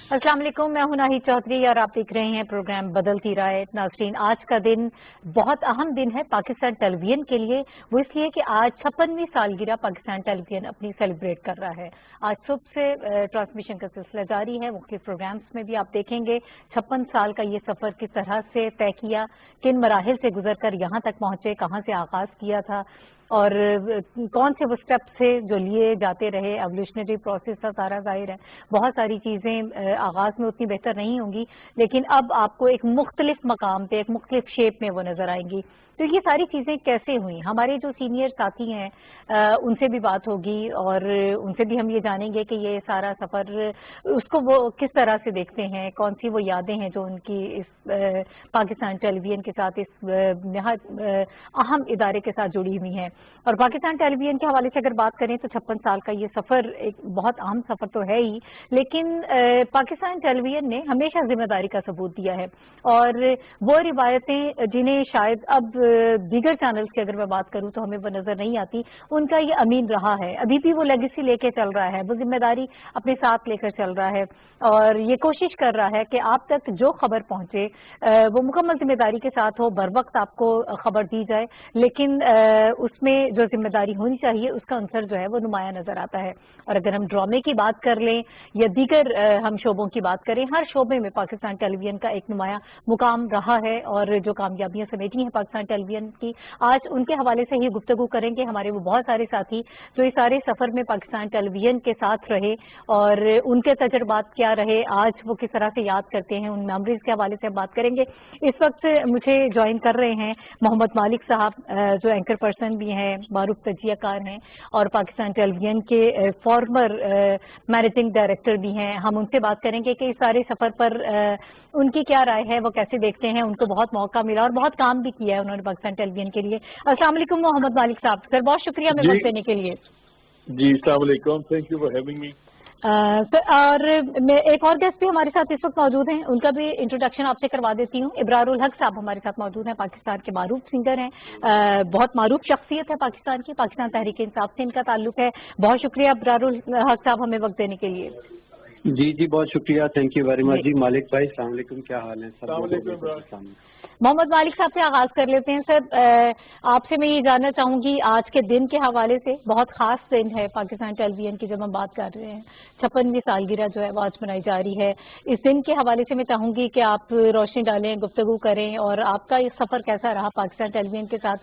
अस्सलाम वालेकुम, मैं हूं नाहिद चौधरी और आप देख रहे हैं प्रोग्राम बदलती राय। नाज़रीन, आज का दिन बहुत अहम दिन है पाकिस्तान टेलीविजन के लिए। वो इसलिए कि आज 56वीं सालगिरह पाकिस्तान टेलीविजन अपनी सेलिब्रेट कर रहा है। आज सुबह से ट्रांसमिशन का सिलसिला जारी है। मुख्तलिफ प्रोग्राम्स में भी आप देखेंगे 56 साल का ये सफ़र किस तरह से तय किया, किन मराहिल से गुजर कर यहाँ तक पहुँचे, कहाँ से आगाज़ किया था और कौन से वो स्टेप्स थे जो लिए जाते रहे। एवोल्यूशनरी प्रोसेस का सारा जाहिर है, बहुत सारी चीज़ें आगाज़ में उतनी बेहतर नहीं होंगी, लेकिन अब आपको एक मुख्तलिफ मकाम पे, एक मुख्तलिफ शेप में वो नज़र आएंगी। तो ये सारी चीज़ें कैसे हुई, हमारे जो सीनियर साथी हैं उनसे भी बात होगी और उनसे भी हम ये जानेंगे कि ये सारा सफ़र उसको वो किस तरह से देखते हैं, कौन सी वो यादें हैं जो उनकी इस पाकिस्तान टेलीविजन के साथ, इस नहायत अहम इदारे के साथ जुड़ी हुई हैं। और पाकिस्तान टेलीविजन के हवाले से अगर बात करें तो 56 साल का ये सफ़र एक बहुत अहम सफ़र तो है ही, लेकिन पाकिस्तान टेलीविजन ने हमेशा जिम्मेदारी का सबूत दिया है और वो रिवायतें जिन्हें शायद अब दीगर चैनल्स की अगर मैं बात करूं तो हमें वो नज़र नहीं आती, उनका ये अमीन रहा है। अभी भी वो लेगेसी लेके चल रहा है, वो जिम्मेदारी अपने साथ लेकर चल रहा है और ये कोशिश कर रहा है कि आप तक जो खबर पहुंचे वो मुकम्मल जिम्मेदारी के साथ हो, बर वक्त आपको खबर दी जाए, लेकिन उसमें जो जिम्मेदारी होनी चाहिए उसका अंसर जो है वो नुमाया नजर आता है। और अगर हम ड्रामे की बात कर लें या दीगर हम शोबों की बात करें, हर शोबे में पाकिस्तान टेलीविजन का एक नुमाया मुकाम रहा है और जो कामयाबियां समेटी हैं पाकिस्तान टेलीविजन की, आज उनके हवाले से ही गुफ्तगू करेंगे हमारे वो बहुत सारे साथी जो इस सारे सफर में पाकिस्तान टेलीविजन के साथ रहे और उनके तजुर्बात क्या रहे, आज वो किस तरह से याद करते हैं, उन मेमोरीज के हवाले से हम बात करेंगे। इस वक्त मुझे ज्वाइन कर रहे हैं मोहम्मद मालिक साहब जो एंकर पर्सन भी हैं, मारूफ तजियाकार हैं और पाकिस्तान टेलीविजन के फॉर्मर मैनेजिंग डायरेक्टर भी हैं। हम उनसे बात करेंगे कि इस सारे सफर पर उनकी क्या राय है, वो कैसे देखते हैं। उनको बहुत मौका मिला और बहुत काम भी किया है उन्होंने पाकिस्तान टेलीविजन के लिए। अस्सलाम वालेकुम मोहम्मद मालिक साहब, सर बहुत शुक्रिया हमें वक्त देने के लिए। जी अस्सलाम वालेकुम, thank you for having me. और एक और गेस्ट भी हमारे साथ इस वक्त मौजूद हैं, उनका भी इंट्रोडक्शन आपसे करवा देती हूँ। इब्रारुल हक साहब हमारे साथ मौजूद हैं, पाकिस्तान के मारूफ सिंगर हैं, बहुत मारूफ शख्सियत है पाकिस्तान की, पाकिस्तान तहरीक इंसाफ से इनका ताल्लुक है। बहुत शुक्रिया इब्रारुल हक साहब हमें वक्त देने के लिए। जी बहुत शुक्रिया, थैंक यू वेरी मच जी। मालिक भाई अस्सलाम वालेकुम, क्या हाल है? सब मोहम्मद मालिक साहब से आगाज कर लेते हैं। सर आपसे मैं ये जानना चाहूंगी, आज के दिन के हवाले से बहुत खास दिन है पाकिस्तान टेलीविजन की, जब हम बात कर रहे हैं 56वीं सालगिरह जो है वो आज मनाई जा रही है। इस दिन के हवाले से मैं चाहूंगी कि आप रोशनी डालें, गुफ्तगू करें और आपका ये सफर कैसा रहा पाकिस्तान टेलीविजन के साथ,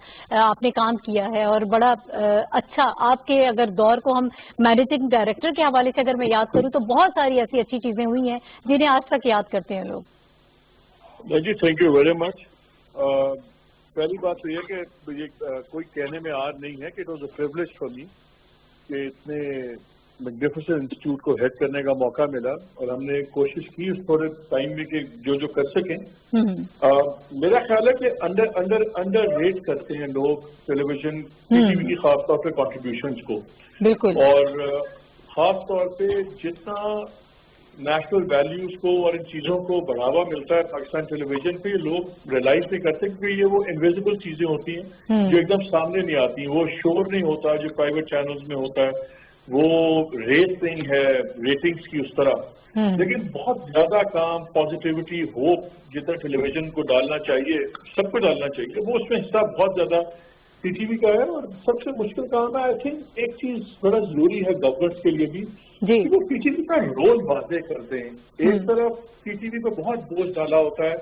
आपने काम किया है और बड़ा अच्छा आपके अगर दौर को हम मैनेजिंग डायरेक्टर के हवाले से अगर मैं याद करूँ तो बहुत सारी ऐसी अच्छी चीजें हुई हैं जिन्हें आज तक याद करते हैं लोग। जी थैंक यू वेरी मच। पहली बात तो ये कि ये कोई कहने में आर नहीं है कि it was a privilege for me कि इतने मैग्निफिसेंट इंस्टीट्यूट को हेड करने का मौका मिला और हमने कोशिश की उस थोड़े टाइम में कि जो जो कर सकें। मेरा ख्याल है कि अंडर रेट करते हैं लोग टेलीविजन टीवी की खासतौर पे कॉन्ट्रीब्यूशंस को। बिल्कुल। और खास तौर पे जितना नेशनल वैल्यूज को और इन चीजों को बढ़ावा मिलता है पाकिस्तान टेलीविजन पे, लोग रियलाइज नहीं करते क्योंकि ये वो इनविजिबल चीजें होती हैं जो एकदम सामने नहीं आती। वो शोर नहीं होता जो प्राइवेट चैनल्स में होता है, वो रेस नहीं है रेटिंग्स की उस तरह, लेकिन बहुत ज्यादा काम पॉजिटिविटी होप जितना टेलीविजन को डालना चाहिए, सबको डालना चाहिए, वो उसमें हिस्सा बहुत ज्यादा पीटीवी का है। और सबसे मुश्किल काम है, आई थिंक एक चीज बड़ा जरूरी है गवर्नमेंट के लिए भी कि वो पीटीवी का रोल वाजे करते हैं। एक तरफ पीटीवी पे बहुत बोझ डाला होता है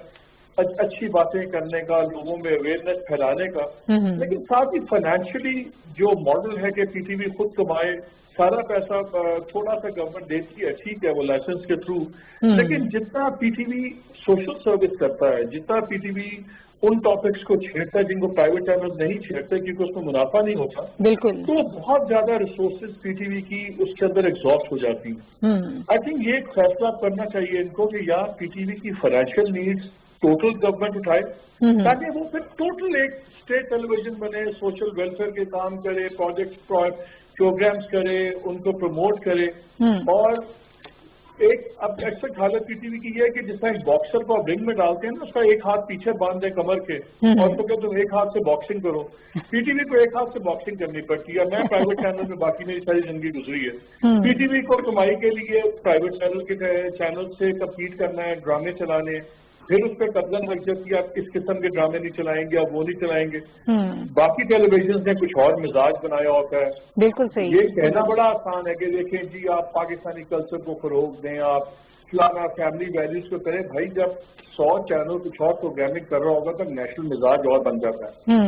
अच्छी बातें करने का, लोगों में अवेयरनेस फैलाने का, लेकिन साथ ही फाइनेंशियली जो मॉडल है कि पीटीवी खुद कमाए, सारा पैसा थोड़ा सा गवर्नमेंट देती है, ठीक है वो लाइसेंस के थ्रू, लेकिन जितना पीटीवी सोशल सर्विस करता है, जितना पीटीवी उन टॉपिक्स को छेड़ता है जिनको प्राइवेट चैनल नहीं छेड़ते क्योंकि उसमें मुनाफा नहीं होता, बिल्कुल, तो बहुत ज्यादा रिसोर्सेज पीटीवी की उसके अंदर एग्जॉस्ट हो जाती हैं। आई थिंक ये एक फैसला करना चाहिए इनको कि यार पीटीवी की फाइनेंशियल नीड्स टोटल गवर्नमेंट उठाए ताकि वो फिर टोटल एक स्टेट टेलीविजन बने, सोशल वेलफेयर के काम करे, प्रोजेक्ट प्रोग्राम्स करे, उनको प्रमोट करे। और ایک اب ایکسپیکٹ حالت پی ٹی وی کی یہ ہے کہ جس طرح باکسر کو آپ رنگ میں ڈالتے ہیں نا، اس کا ایک ہاتھ پیچھے باندھ دیں کمر کے اور تو کہ تم ایک ہاتھ سے باکسنگ کرو. پی ٹی وی کو ایک ہاتھ سے باکسنگ کرنی پڑتی ہے. میں پرائیویٹ چینل میں باقی میری ساری زندگی گزری ہے. پی ٹی وی کو کمائی کے لیے پرائیویٹ چینل سے کمپیٹ کرنا ہے، ڈرامے چلانے، پھر اس پہ قبضہ لگ جاتی ہے. آپ کس قسم کے ڈرامے نہیں چلائیں گے، آپ وہ نہیں چلائیں گے. باقی ٹیلی ویژن نے کچھ اور مزاج بنایا ہوتا ہے. بالکل صحیح. یہ کہنا بڑا آسان ہے کہ دیکھیں جی آپ پاکستانی کلچر کو فروغ دیں، آپ فلانا فیملی ویلیوز کو کریں. بھائی جب 100 چینل کچھ اور پروگرامنگ کر رہا ہوگا تو نیشنل مزاج اور بن جاتا ہے.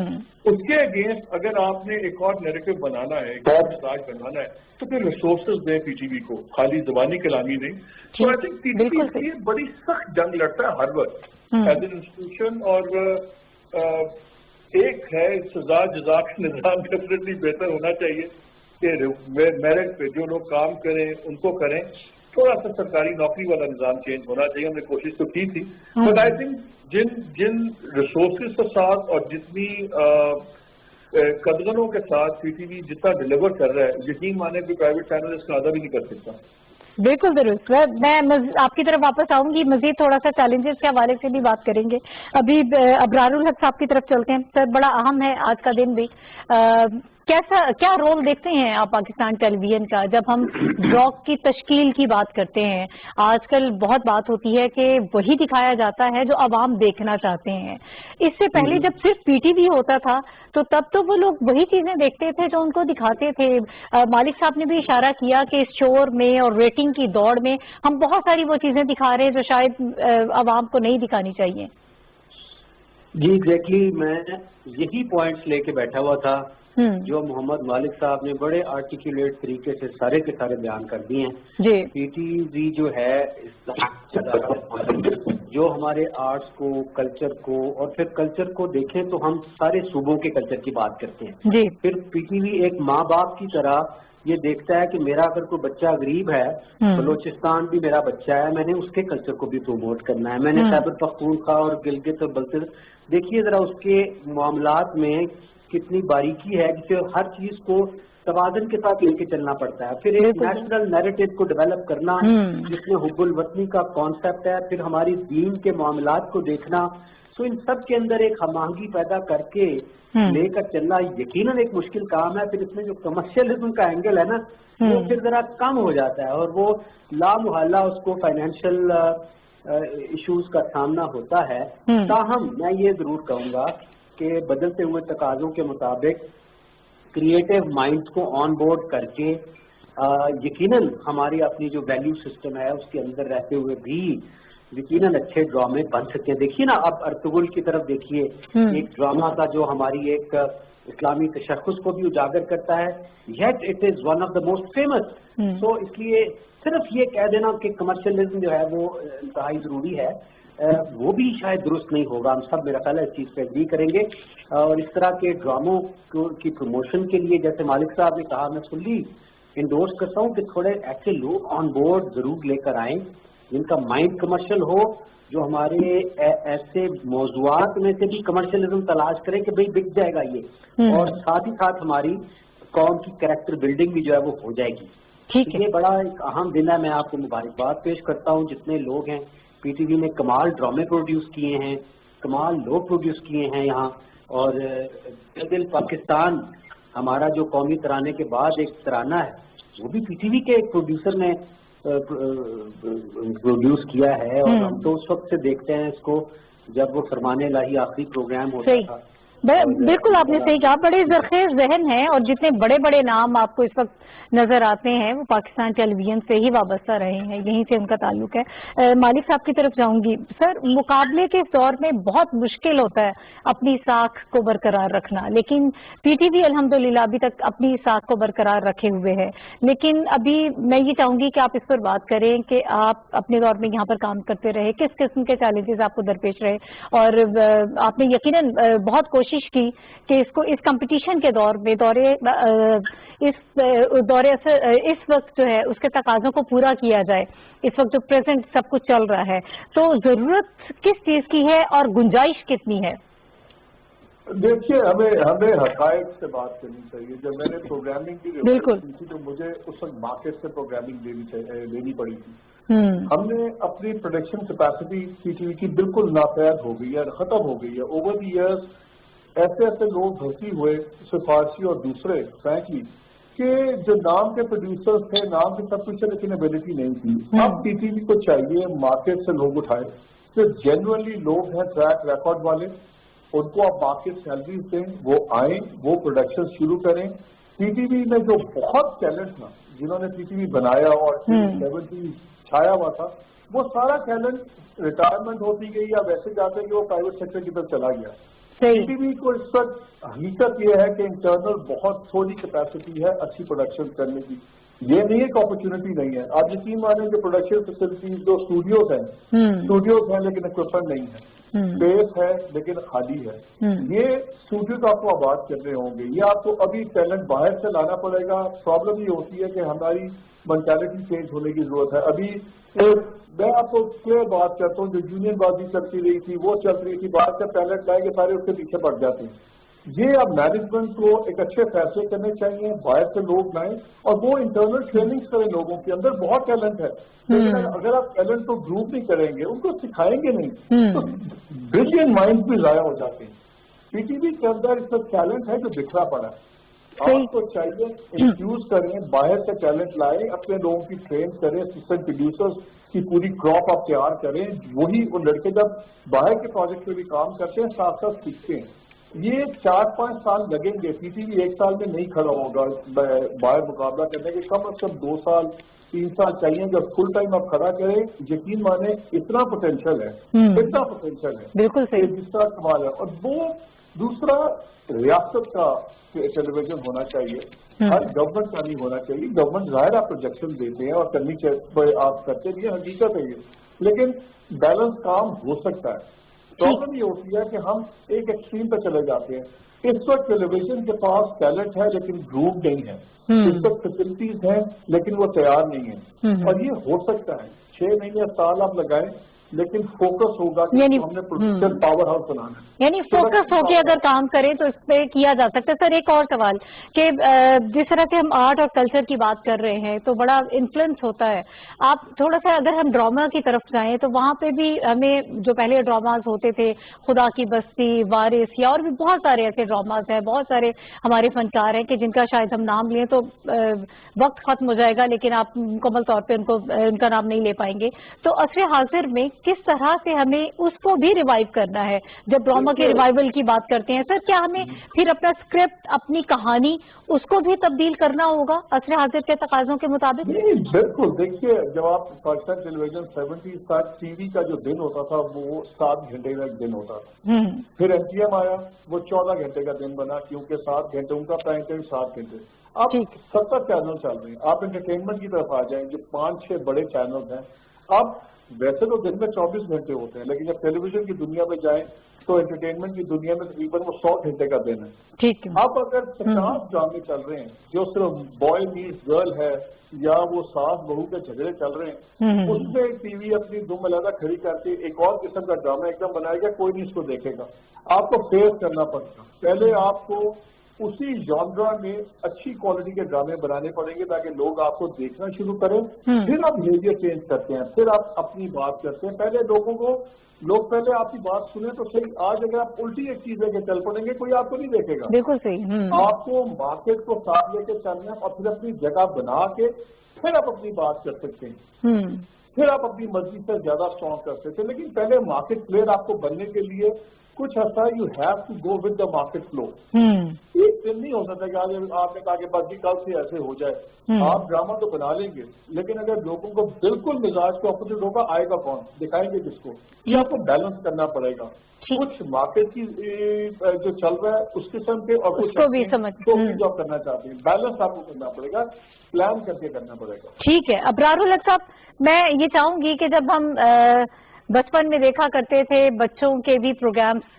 اس کے اگینسٹ اگر آپ نے ایک اور نیریٹو بنانا ہے، ایک اور مزاج بنانا ہے، تو پھر ریسورسز دیں پی ٹی وی کو، خالی زبانی کلامی نہیں. تو I think P T V کے لیے بڑی سخت جنگ لڑتا ہے ہر وقت ایز این انسٹیٹیوشن. اور ایک ہے سزا جزا کا نظام ڈیفینیٹلی بہتر ہونا چاہیے کہ میرٹ پہ جو لوگ کام کریں ان کو کریں. تھوڑا سا سرکاری نوکری والا نظام چینج ہونا چاہیے. ہم نے کوشش تو کی تھی، بٹ آئی تھنک جن ریسورسز کے ساتھ اور جتنی قدغنوں کے ساتھ پی ٹی وی جتنا ڈیلیور کر رہا ہے، یقین مانے کہ پرائیویٹ چینل اس کا آدھا بھی نہیں کر سکتا. بالکل درست. میں آپ کی طرف واپس آؤں گی، مزید تھوڑا سا چیلنجز کے حوالے سے بھی بات کریں گے. ابھی ابرار الحق صاحب کی طرف چلتے ہیں. سر بڑا اہم ہے آج کا دن بھی. کیا رول دیکھتے ہیں آپ پاکستان ٹیلی ویژن کا جب ہم بلاک کی تشکیل کی بات کرتے ہیں؟ آج کل بہت بات ہوتی ہے کہ وہی دکھایا جاتا ہے جو عوام دیکھنا چاہتے ہیں. اس سے پہلے جب صرف پی ٹی وی ہوتا تھا تو تب تو وہ لوگ وہی چیزیں دیکھتے تھے جو ان کو دکھاتے تھے. مالک صاحب نے بھی اشارہ کیا کہ اس شور میں اور ریٹنگ کی دوڑ میں ہم بہت ساری وہ چیزیں دکھا رہے ہیں جو شاید عوام کو نہیں دکھانی چاہیے. جی ایگزیکٹلی، میں یہی پوائنٹس لے کے بیٹھا ہوا تھا جو محمد مالک صاحب نے بڑے آرٹیکولیٹ طریقے سے سارے کے سارے بیان کر دیے ہیں. پی ٹی وی جو ہے جو ہمارے آرٹس کو، کلچر کو، اور پھر کلچر کو دیکھیں تو ہم سارے صوبوں کے کلچر کی بات کرتے ہیں. پھر پی ٹی وی ایک ماں باپ کی طرح یہ دیکھتا ہے کہ میرا اگر کوئی بچہ غریب ہے، بلوچستان بھی میرا بچہ ہے، میں نے اس کے کلچر کو بھی پروموٹ کرنا ہے. میں نے خیبر پختونخوا اور گلگت اور بلتستان، دیکھیے ذرا اس کے معاملات میں کتنی باریکی ہے جسے ہر چیز کو توازن کے ساتھ لے کے چلنا پڑتا ہے. پھر ایک نیشنل نیریٹو کو ڈیولپ کرنا جس میں حب الوطنی کا کانسیپٹ ہے، پھر ہماری دین کے معاملات کو دیکھنا. تو ان سب کے اندر ایک ہم آہنگی پیدا کر کے لے کر چلنا یقیناً ایک مشکل کام ہے. پھر اس میں جو کمرشلزم کا اینگل ہے نا وہ پھر ذرا کم ہو جاتا ہے اور وہ لامحالہ اس کو فائنینشیل ایشوز کا سامنا ہوتا ہے. تاہم میں یہ ضرور کہوں گا کہ بدلتے ہوئے تقاضوں کے مطابق کریٹو مائنڈز کو آن بورڈ کر کے یقیناً ہماری اپنی جو ویلیو سسٹم ہے اس کے اندر رہتے ہوئے بھی یقیناً اچھے ڈرامے بن سکتے ہیں. دیکھیے نا اب ارطغرل کی طرف دیکھیے، ایک ڈرامہ تھا جو ہماری ایک اسلامی تشخص کو بھی اجاگر کرتا ہے، yet it is one of the most famous. تو اس لیے صرف یہ کہہ دینا کہ کمرشلزم جو ہے وہ انتہائی ضروری ہے وہ بھی شاید درست نہیں ہوگا. ہم سب میرا خیال ہے اس چیز پہ اگری کریں گے. اور اس طرح کے ڈراموں کی پروموشن کے لیے جیسے مالک صاحب نے کہا، میں فلی انڈورس کرتا ہوں کہ تھوڑے ایسے لوگ آن بورڈ ضرور لے کر آئیں جن کا مائنڈ کمرشل ہو، جو ہمارے ایسے موضوعات میں سے بھی کمرشلزم تلاش کریں کہ بھئی بک جائے گا یہ، اور ساتھ ہی ساتھ ہماری قوم کی کریکٹر بلڈنگ بھی جو ہے وہ ہو جائے گی. یہ بڑا ایک اہم دن ہے. میں آپ کو مبارکباد پیش کرتا ہوں. جتنے لوگ ہیں پی ٹی وی نے کمال ڈرامے پروڈیوس کیے ہیں، کمال لوگ پروڈیوس کیے ہیں یہاں. اور دل پاکستان ہمارا جو قومی ترانے کے بعد ایک ترانہ ہے وہ بھی پی ٹی وی کے ایک پروڈیوسر نے پروڈیوس کیا ہے. اور ہم تو اس وقت سے دیکھتے ہیں اس کو جب وہ فرمان الہی آخری پروگرام ہوتا تھا. بالکل آپ نے صحیح کہا، بڑے زرخیز ذہن ہیں اور جتنے بڑے بڑے نام آپ کو اس وقت نظر آتے ہیں وہ پاکستان ٹیلی ویژن سے ہی وابستہ رہے ہیں، یہیں سے ان کا تعلق ہے. مالک صاحب کی طرف جاؤں گی. سر مقابلے کے دور میں بہت مشکل ہوتا ہے اپنی ساکھ کو برقرار رکھنا، لیکن پی ٹی وی الحمدللہ ابھی تک اپنی ساکھ کو برقرار رکھے ہوئے ہے. لیکن ابھی میں یہ چاہوں گی کہ آپ اس پر بات کریں کہ آپ اپنے دور میں یہاں پر کام کرتے رہے، کس قسم کے چیلنجز آپ کو درپیش رہے، اور آپ نے یقیناً بہت کوشش کی کہ اس کو اس کمپٹیشن کے دور میں اس وقت جو ہے اس کے تقاضوں کو پورا کیا جائے. اس وقت جو پریزنٹ سب کچھ چل رہا ہے تو ضرورت کس چیز کی ہے اور گنجائش کتنی ہے؟ دیکھیے ہمیں حقائق سے بات کرنی چاہیے. جب میں نے پروگرامنگ کی ریسرچ کی تھی تو مجھے اس وقت مارکیٹ سے پروگرامنگ لینی پڑی تھی. ہم نے اپنی production capacity C T V کی بالکل ناپید ہو گئی ہے، ختم ہو گئی ہے. اوور دی ایئرس ایسے ایسے لوگ بھرتی ہوئے سفارشی اور دوسرے فرینکلی کہ جو نام کے پروڈیوسرز تھے، نام کے سب کچھ، لیکن ایبلٹی نہیں تھی. اب ٹی ٹی وی کو چاہیے مارکیٹ سے لوگ اٹھائے، پھر جنرلی لوگ ہیں ٹریک ریکارڈ والے، ان کو آپ مارکیٹ سیلریز دیں، وہ آئیں، وہ پروڈکشن شروع کریں. ٹی ٹی وی میں جو بہت ٹیلنٹ تھا، جنہوں نے ٹی ٹی وی بنایا اور 70 چھایا ہوا تھا، وہ سارا ٹیلنٹ ریٹائرمنٹ ہوتی گئی یا ویسے جاتے کہ وہ پرائیویٹ سیکٹر کی طرف چلا گیا. ٹی ٹی وی کو اس وقت حقیقت یہ ہے کہ انٹرنل بہت تھوڑی کیپیسٹی ہے اچھی پروڈکشن کرنے کی. یہ نہیں ایک اپرچونٹی نہیں ہے. آپ یقین مانیں کہ پروڈکشن فیسلٹیز جو اسٹوڈیوز ہیں لیکن اکوپمنٹ نہیں ہے، اسپیس ہے لیکن خالی ہے. یہ اسٹوڈیوز آپ کو آباد کرنے ہوں گے، یہ آپ کو ابھی ٹیلنٹ باہر سے لانا پڑے گا. پرابلم یہ ہوتی ہے کہ ہماری مینٹالٹی چینج ہونے کی ضرورت ہے. ابھی میں آپ کو کلیئر بات کرتا ہوں، جو یونین بازی چلتی رہی تھی وہ چل رہی تھی، باہر سے ٹیلنٹ لائے گے سارے اس کے پیچھے پڑ جاتے ہیں. یہ اب مینجمنٹ کو ایک اچھے فیصلے کرنے چاہیے، باہر سے لوگ لائیں اور وہ انٹرنل ٹریننگ کریں. لوگوں کے اندر بہت ٹیلنٹ ہے، لیکن اگر آپ ٹیلنٹ کو گروپ نہیں کریں گے، ان کو سکھائیں گے نہیں، تو بریلینٹ مائنڈ بھی ضائع ہو جاتے ہیں. پی ٹی وی کے اندر اس وقت ٹیلنٹ ہے جو بکھرا پڑا ہے. آپ کو چاہیے انفیوز کریں، باہر سے ٹیلنٹ لائیں، اپنے لوگوں کی ٹرین کریں، اسسٹنٹ پروڈیوسرز کی پوری کراپ آپ تیار کریں. وہی وہ لڑکے جب باہر کے پروجیکٹ پہ بھی کام کرتے ہیں ساتھ ساتھ سیکھتے ہیں. یہ 4-5 سال لگیں گے. ٹی ٹی وی 1 سال میں نہیں کھڑا ہوگا باہر مقابلہ کرنے کے. کم از کم 2 سال 3 سال چاہیے. جب فل ٹائم آپ کھڑا کریں، یقین مانیں اتنا پوٹینشیل ہے، اتنا پوٹینشیل ہے، بالکل صحیح، جس طرح کمال ہے. اور وہ دوسرا ریاست کا ٹیلی ویژن ہونا چاہیے، ہر گورنمنٹ کا نہیں ہونا چاہیے. گورنمنٹ ظاہر آپ پروجیکشن دیتے ہیں اور کرنی چاہیے، آپ کرتے بھی ہیں، حقیقت ہے یہ، لیکن بیلنس کام ہو سکتا ہے. پرابلم یہ ہوتی ہے کہ ہم ایک ایکسٹریم پہ چلے جاتے ہیں. اس وقت ٹیلی ویژن کے پاس ٹیلنٹ ہے لیکن گروپ نہیں ہے. اس وقت فیسلٹیز ہیں لیکن وہ تیار نہیں ہے. اور یہ ہو سکتا ہے 6 مہینے سال آپ لگائیں، لیکن فوکس ہوگا کہ ہم نے پروڈکشن پاور ہاؤس بنانا ہے. یعنی فوکس ہو کے اگر کام کریں تو اس پہ کیا جا سکتا ہے. سر ایک اور سوال کہ جس طرح سے ہم آرٹ اور کلچر کی بات کر رہے ہیں تو بڑا انفلوئنس ہوتا ہے. آپ تھوڑا سا اگر ہم ڈراما کی طرف جائیں تو وہاں پہ بھی ہمیں جو پہلے ڈراماز ہوتے تھے، خدا کی بستی، وارث، یا اور بھی بہت سارے ایسے ڈراماز ہیں، بہت سارے ہمارے فنکار ہیں کہ جن کا شاید ہم نام لیں تو وقت ختم ہو جائے گا، لیکن آپ مکمل طور پہ ان کا نام نہیں لے پائیں گے. تو عصر حاضر میں کس طرح سے ہمیں اس کو بھی ریوائیو کرنا ہے؟ جب ڈراما کے ریوائیول کی بات کرتے ہیں سر، کیا ہمیں پھر اپنا اسکرپٹ، اپنی کہانی، اس کو بھی تبدیل کرنا ہوگا عصر حاضر کے تقاضوں کے مطابق؟ بالکل. دیکھیے، جب آپ پاکستان ٹیلی ویژن 70 تک ٹی وی کا جو دن ہوتا تھا وہ 7 گھنٹے کا ایک دن ہوتا تھا. پھر این ٹی ایم آیا، وہ 14 گھنٹے کا دن بنا، کیونکہ 7 گھنٹے ان کا پرائم ٹائم 7 گھنٹے. اب 70 چینل چل رہے ہیں. آپ انٹرٹینمنٹ کی طرف آ جائیں، جو 5-6 بڑے چینل ہیں. اب ویسے تو دن میں 24 گھنٹے ہوتے ہیں، لیکن جب ٹیلی ویژن کی دنیا میں جائیں تو انٹرٹینمنٹ کی دنیا میں تقریباً وہ 100 گھنٹے کا دن ہے. اب اگر 50 ڈرامے چل رہے ہیں جو صرف بوائے میٹ گرل ہے یا وہ ساس بہو کے جھگڑے چل رہے ہیں، اس میں ٹی وی اپنی دم علیحدہ کھڑی کر کے ایک اور قسم کا ڈرامہ ایک دم بنائے گا، کوئی نہیں اس کو دیکھے گا. آپ کو فیس کرنا پڑے گا. پہلے آپ کو اسی جانرا میں اچھی کوالٹی کے ڈرامے بنانے پڑیں گے تاکہ لوگ آپ کو دیکھنا شروع کریں. پھر آپ بہیویئر چینج کرتے ہیں، پھر آپ اپنی بات کرتے ہیں. پہلے لوگ پہلے آپ کی بات سنیں تو صحیح. آج اگر آپ الٹی ایک چیز لے کے چل پڑیں گے، کوئی آپ کو نہیں دیکھے گا. بالکل صحیح. آپ کو مارکیٹ کو ساتھ لے کے چلنا ہے اور پھر اپنی جگہ بنا کے پھر آپ اپنی بات کر سکتے ہیں. پھر آپ اپنی مرضی سے زیادہ اسٹرانگ کر سکتے ہیں. لیکن پہلے مارکیٹ پلیئر آپ کو بننے کے لیے کچھ عرصہ you have to go with the market flow. ایک دن نہیں ہو سکتا کہ آج آپ نے کہا کہ بس جی کل سے ایسے ہو جائے. آپ ڈرامہ تو بنا لیں گے، لیکن اگر لوگوں کو بالکل مزاج کے اپوزٹ ہوگا، آئے گا کون؟ دکھائیں گے کس کو؟ یہ آپ کو بیلنس کرنا پڑے گا. کچھ مارکیٹ کی جو چل رہا ہے اس قسم کے اور کچھ کو بھی جو آپ کرنا چاہتے ہیں، بیلنس آپ کو کرنا پڑے گا، پلان کر کے کرنا پڑے گا. ٹھیک ہے. ابرار الحق صاحب، میں یہ چاہوں گی کہ جب ہم بچپن میں دیکھا کرتے تھے بچوں کے بھی پروگرامز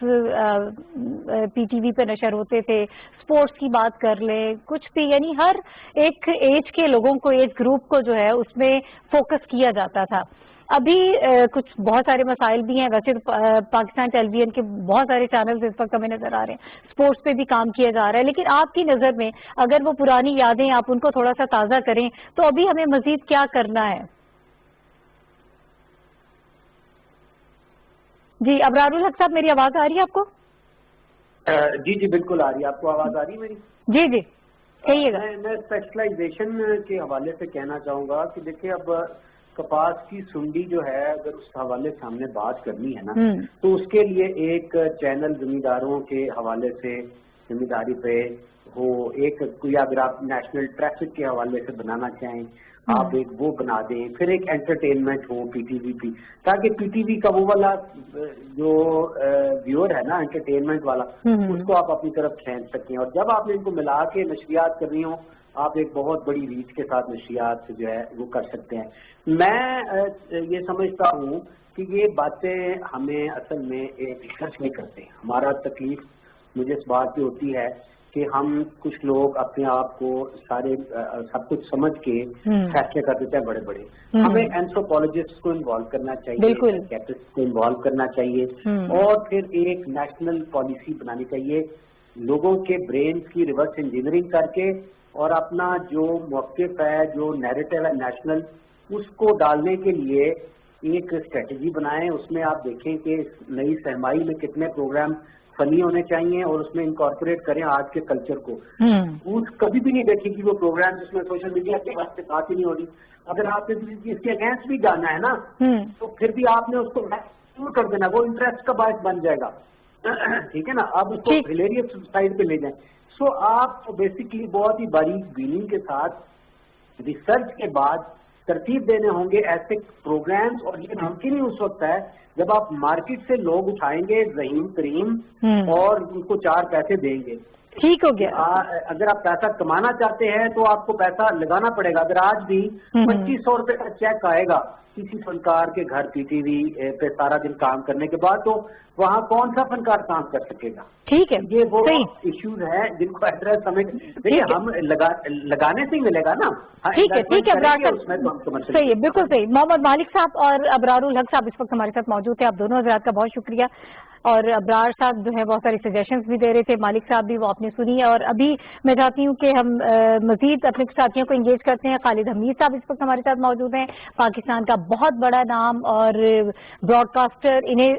پی ٹی وی پہ نشر ہوتے تھے، اسپورٹس کی بات کر لیں، کچھ بھی، یعنی ہر ایک ایج کے لوگوں کو، ایج گروپ کو جو ہے اس میں فوکس کیا جاتا تھا. ابھی کچھ بہت سارے مسائل بھی ہیں. ویسے تو پاکستان ٹیلی ویژن کے بہت سارے چینلز اس وقت ہمیں نظر آ رہے ہیں، اسپورٹس پہ بھی کام کیا جا رہا ہے. لیکن آپ کی نظر میں اگر وہ پرانی یادیں آپ ان کو تھوڑا سا تازہ کریں تو ابھی ہمیں مزید کیا کرنا ہے؟ جی ابرار الحق صاحب میری آواز آ رہی ہے آپ کو؟ جی بالکل آ رہی ہے. آپ کو آواز آ رہی ہے میری؟ جی جی کہیے گا. میں اسپیشلائزیشن کے حوالے سے کہنا چاہوں گا کہ دیکھیں اب کپاس کی سنڈی جو ہے اگر اس حوالے سے ہم نے بات کرنی ہے نا تو اس کے لیے ایک چینل زمینداروں کے حوالے سے ذمہ داری پہ ہو, ایک کوئی اگر آپ نیشنل ٹریفک کے حوالے سے بنانا چاہیں آپ ایک وہ بنا دیں, پھر ایک انٹرٹینمنٹ ہو پی ٹی وی پی, تاکہ پی ٹی وی کا وہ والا جو ویور ہے نا انٹرٹینمنٹ والا اس کو آپ اپنی طرف کھینچ سکیں. اور جب آپ نے ان کو ملا کے نشریات کرنی ہو آپ ایک بہت بڑی ریچ کے ساتھ نشریات جو ہے وہ کر سکتے ہیں. میں یہ سمجھتا ہوں کہ یہ باتیں ہمیں اصل میں ڈسکس نہیں کرتے. ہمارا تکلیف مجھے اس بات پہ ہوتی ہے کہ ہم کچھ لوگ اپنے آپ کو سارے سب کچھ سمجھ کے فیصلے کر دیتے ہیں بڑے بڑے. ہمیں اینتھروپولوجسٹ کو انوالو کرنا چاہیے, سائیکیٹرسٹ کو انوالو کرنا چاہیے, اور پھر ایک نیشنل پالیسی بنانی چاہیے لوگوں کے برینز کی ریورس انجینئرنگ کر کے, اور اپنا جو موقف ہے جو نیریٹو ہے نیشنل اس کو ڈالنے کے لیے ایک اسٹریٹجی بنائیں. اس میں آپ دیکھیں کہ نئی سرمائی میں کتنے پروگرام فنی ہونے چاہیے اور اس میں انکارپوریٹ کریں آج کے کلچر کو. کبھی بھی نہیں دیکھی کہ وہ پروگرام جس میں سوشل میڈیا کے واسطے بات ہی نہیں ہو رہی. اگر آپ نے اس کے اگینسٹ بھی جانا ہے نا تو پھر بھی آپ نے اس کو شروع کر دینا, وہ انٹرسٹ کا باعث بن جائے گا. ٹھیک ہے نا, آپ اس کو ہلیریس سائڈ پہ لے جائیں. سو آپ بیسکلی بہت ہی باریک بینی کے ساتھ ریسرچ کے بعد ترتیب دینے ہوں گے ایسے پروگرامز, اور یہ ممکن ہی اس وقت ہے جب آپ مارکیٹ سے لوگ اٹھائیں گے رحیم کریم اور ان کو 4 پیسے دیں گے. ٹھیک ہو گیا. اگر آپ پیسہ کمانا چاہتے ہیں تو آپ کو پیسہ لگانا پڑے گا. اگر آج بھی 2500 روپے کا چیک آئے گا کسی فنکار کے گھر پی ٹی وی پہ سارا دن کام کرنے کے بعد, تو وہاں کون سا فنکار کام کر سکے گا؟ ٹھیک ہے, یہ وہ ایشوز ہیں جن کو ایڈریس سمجھ ہم لگانے سے ہی ملے گا نا. ٹھیک ہے ابرار صاحب, صحیح ہے, بالکل صحیح. محمد مالک صاحب اور ابرار الحق صاحب اس وقت ہمارے ساتھ موجود تھے. آپ دونوں حضرات کا بہت شکریہ. اور ابرار صاحب جو ہے بہت ساری سجیشنز بھی دے رہے تھے, مالک صاحب بھی وہ آپ نے سنی ہے. اور ابھی میں چاہتی ہوں کہ ہم مزید اپنے ساتھیوں کو انگیج کرتے ہیں. خالد حمید صاحب اس وقت ہمارے ساتھ موجود ہیں, پاکستان کا بہت بڑا نام اور براڈ کاسٹر, انہیں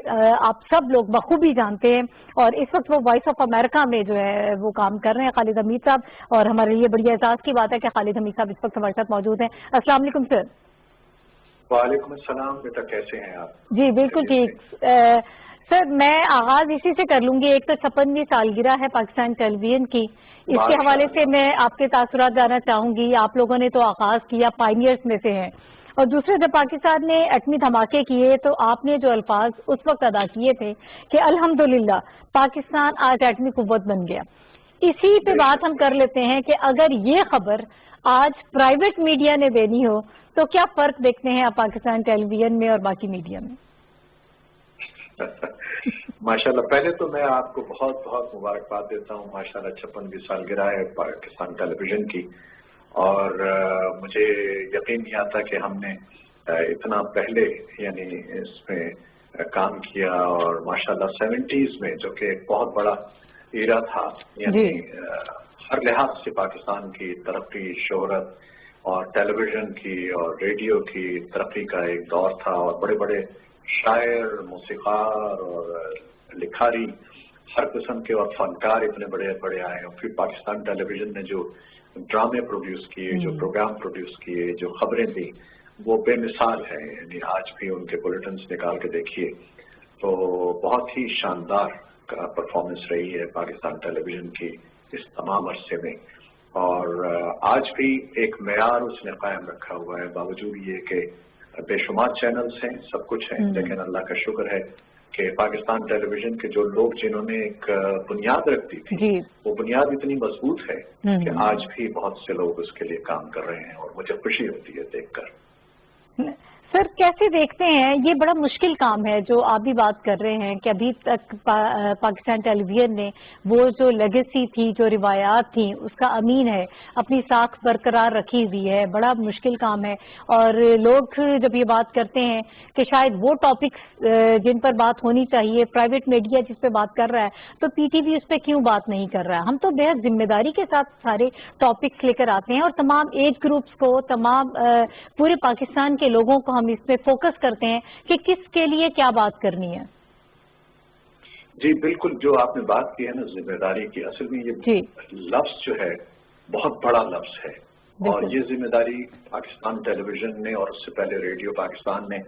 آپ سب لوگ بخوبی جانتے ہیں, اور اس وقت وہ وائس آف امریکہ میں جو ہے وہ کام کر رہے ہیں خالد حمید صاحب. اور ہمارے لیے بڑی اعزاز کی بات ہے کہ خالد حمید صاحب اس وقت ہمارے ساتھ موجود ہیں. السلام علیکم سر. وعلیکم السلام بیٹا, کیسے ہیں آپ؟ جی بالکل ٹھیک. سر میں آغاز اسی سے کر لوں گی. ایک تو 56ویں سالگرہ ہے پاکستان ٹیلی ویژن کی, اس کے حوالے سے میں آپ کے تاثرات جاننا چاہوں گی. آپ لوگوں نے تو آغاز کیا, پائنیئرز میں سے ہیں. اور دوسرے جب پاکستان نے ایٹمی دھماکے کیے تو آپ نے جو الفاظ اس وقت ادا کیے تھے کہ الحمدللہ پاکستان آج ایٹمی قوت بن گیا. اسی پہ بات ہم کر لیتے ہیں کہ اگر یہ خبر آج پرائیویٹ میڈیا نے دینی ہو تو کیا فرق دیکھتے ہیں آپ پاکستان ٹیلی ویژن میں اور باقی میڈیا میں؟ ماشاءاللہ, پہلے تو میں آپ کو بہت بہت مبارکباد دیتا ہوں. ماشاءاللہ 56ویں سالگرہ ہے پاکستان ٹیلی ویژن کی, اور مجھے یقین نہیں آتا کہ ہم نے اتنا پہلے یعنی اس میں کام کیا. اور ماشاءاللہ 70s میں جو کہ ایک بہت بڑا ایرا تھا, یعنی ہر لحاظ سے پاکستان کی ترقی, شہرت اور ٹیلی ویژن کی اور ریڈیو کی ترقی کا ایک دور تھا. اور بڑے بڑے شاعر, موسیقار اور لکھاری ہر قسم کے اور فنکار اتنے بڑے بڑے آئے. اور پھر پاکستان ٹیلی ویژن نے جو ڈرامے پروڈیوس کیے, جو پروگرام پروڈیوس کیے, جو خبریں دی, وہ بے مثال ہیں. یعنی آج بھی ان کے بلیٹنز نکال کے دیکھیے تو بہت ہی شاندار پرفارمنس رہی ہے پاکستان ٹیلی ویژن کی اس تمام عرصے میں. اور آج بھی ایک معیار اس نے قائم رکھا ہوا ہے, باوجود یہ کہ بے شمار چینلز ہیں, سب کچھ ہیں, لیکن اللہ کا شکر ہے کہ پاکستان ٹیلی ویژن کے جو لوگ جنہوں نے ایک بنیاد رکھ دی تھی, وہ بنیاد اتنی مضبوط ہے کہ آج بھی بہت سے لوگ اس کے لیے کام کر رہے ہیں, اور مجھے خوشی ہوتی ہے دیکھ کر. سر کیسے دیکھتے ہیں, یہ بڑا مشکل کام ہے جو آپ بھی بات کر رہے ہیں کہ ابھی تک پاکستان ٹیلی ویژن نے وہ جو لیگیسی تھی, جو روایات تھیں, اس کا امین ہے, اپنی ساکھ برقرار رکھی ہوئی ہے. بڑا مشکل کام ہے. اور لوگ جب یہ بات کرتے ہیں کہ شاید وہ ٹاپکس جن پر بات ہونی چاہیے, پرائیویٹ میڈیا جس پہ بات کر رہا ہے, تو پی ٹی وی اس پہ کیوں بات نہیں کر رہا ہے. ہم تو بہت ذمہ داری کے ساتھ سارے ٹاپکس لے کر آتے ہیں, اور تمام ایج گروپس کو, تمام پورے پاکستان کے لوگوں کو ہم اس پہ فوکس کرتے ہیں کہ کس کے لیے کیا بات کرنی ہے. جی بالکل، جو آپ نے بات کی ہے نا ذمہ داری کی، اصل میں یہ لفظ جو ہے بہت بڑا لفظ ہے، اور یہ ذمہ داری پاکستان ٹیلی ویژن نے اور اس سے پہلے ریڈیو پاکستان نے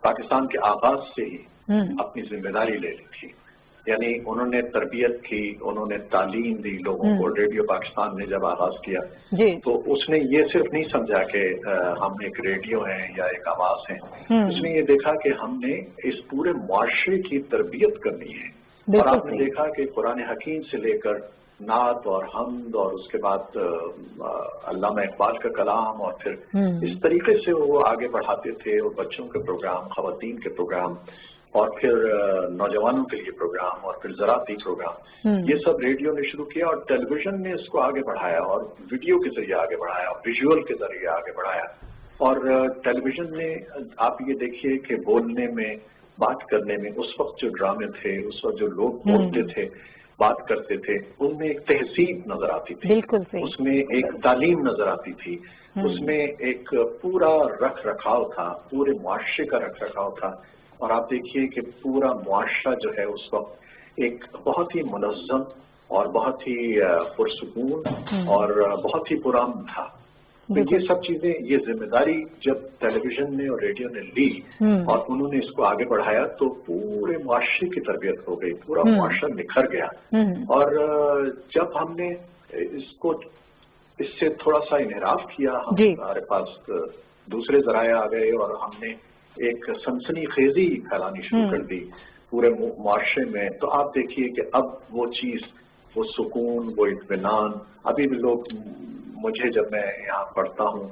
پاکستان کے آغاز سے ہی اپنی ذمہ داری لے لی تھی. یعنی انہوں نے تربیت کی، انہوں نے تعلیم دی لوگوں کو. ریڈیو پاکستان نے جب آغاز کیا تو اس نے یہ صرف نہیں سمجھا کہ ہم ایک ریڈیو ہیں یا ایک آواز ہیں، اس نے یہ دیکھا کہ ہم نے اس پورے معاشرے کی تربیت کرنی ہے. اور آپ نے دیکھا کہ قرآن حکیم سے لے کر نعت اور حمد اور اس کے بعد علامہ اقبال کا کلام، اور پھر اس طریقے سے وہ آگے بڑھاتے تھے، اور بچوں کے پروگرام، خواتین کے پروگرام، اور پھر نوجوانوں کے لیے پروگرام، اور پھر زراعتی پروگرام، یہ سب ریڈیو نے شروع کیا، اور ٹیلی ویژن نے اس کو آگے بڑھایا، اور ویڈیو کے ذریعے آگے بڑھایا، اور ویژول کے ذریعے آگے بڑھایا. اور ٹیلی ویژن نے آپ یہ دیکھیے کہ بولنے میں، بات کرنے میں، اس وقت جو ڈرامے تھے، اس وقت جو لوگ بولتے تھے، بات کرتے تھے، ان میں ایک تہذیب نظر آتی تھی، اس میں ایک تعلیم نظر آتی تھی، اس میں ایک پورا رکھ رکھاؤ تھا، پورے معاشرے کا رکھ رکھاؤ تھا. اور آپ دیکھیے کہ پورا معاشرہ جو ہے اس وقت ایک بہت ہی منظم اور بہت ہی پرسکون اور بہت ہی پرامن تھا. تو یہ سب چیزیں، یہ ذمہ داری جب ٹیلی ویژن نے اور ریڈیو نے لی اور انہوں نے اس کو آگے بڑھایا تو پورے معاشرے کی تربیت ہو گئی، پورا معاشرہ نکھر گیا. اور جب ہم نے اس سے تھوڑا سا انحراف کیا، ہمارے پاس دوسرے ذرائع آ گئے اور ہم نے ایک سنسنی خیزی پھیلانی شروع کر دی پورے معاشرے میں. تو آپ دیکھیے کہ اب وہ چیز، وہ سکون، وہ اطمینان، ابھی بھی لوگ مجھے، جب میں یہاں پڑھتا ہوں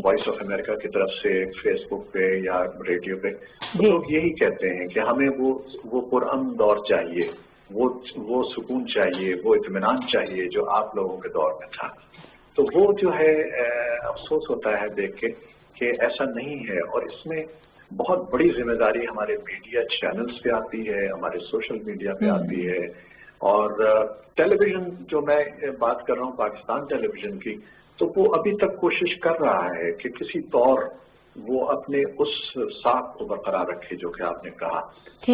وائس آف امریکہ کی طرف سے فیس بک پہ یا ریڈیو پہ، تو لوگ یہی کہتے ہیں کہ ہمیں وہ پرامن دور چاہیے، وہ سکون چاہیے، وہ اطمینان چاہیے جو آپ لوگوں کے دور میں تھا. تو وہ جو ہے افسوس ہوتا ہے دیکھ کے کہ ایسا نہیں ہے. اور اس میں بہت بڑی ذمہ داری ہمارے میڈیا چینلز پہ آتی ہے، ہمارے سوشل میڈیا پہ آتی ہے. اور ٹیلی ویژن، جو میں بات کر رہا ہوں پاکستان ٹیلی ویژن کی، تو وہ ابھی تک کوشش کر رہا ہے کہ کسی طور وہ اپنے اس ساکھ کو برقرار رکھے جو کہ آپ نے کہا،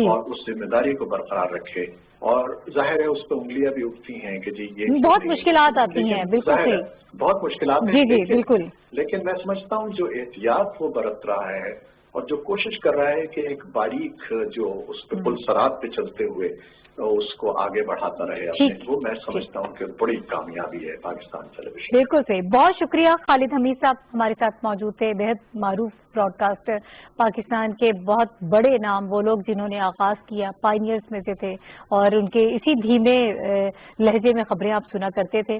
اور اس ذمہ داری کو برقرار رکھے. اور ظاہر ہے اس پہ انگلیاں بھی اٹھتی ہیں کہ جی یہ بہت مشکلات آتی ہیں، بالکل بہت مشکلات ہیں، بالکل. لیکن میں سمجھتا ہوں جو احتیاط وہ برت رہا ہے اور جو کوشش کر رہا ہے کہ ایک باریک جو اس پہ پل سرات پہ چلتے ہوئے اس کو آگے بڑھاتا رہے اپنے، وہ میں سمجھتا ہوں کہ بڑی کامیابی ہے پاکستان ٹیلی ویژن. بالکل صحیح. بہت شکریہ خالد حمید صاحب ہمارے ساتھ موجود تھے، بہت معروف براڈ کاسٹر، پاکستان کے بہت بڑے نام، وہ لوگ جنہوں نے آغاز کیا، پائنیئرز میں سے تھے، اور ان کے اسی دھیمے لہجے میں خبریں آپ سنا کرتے تھے.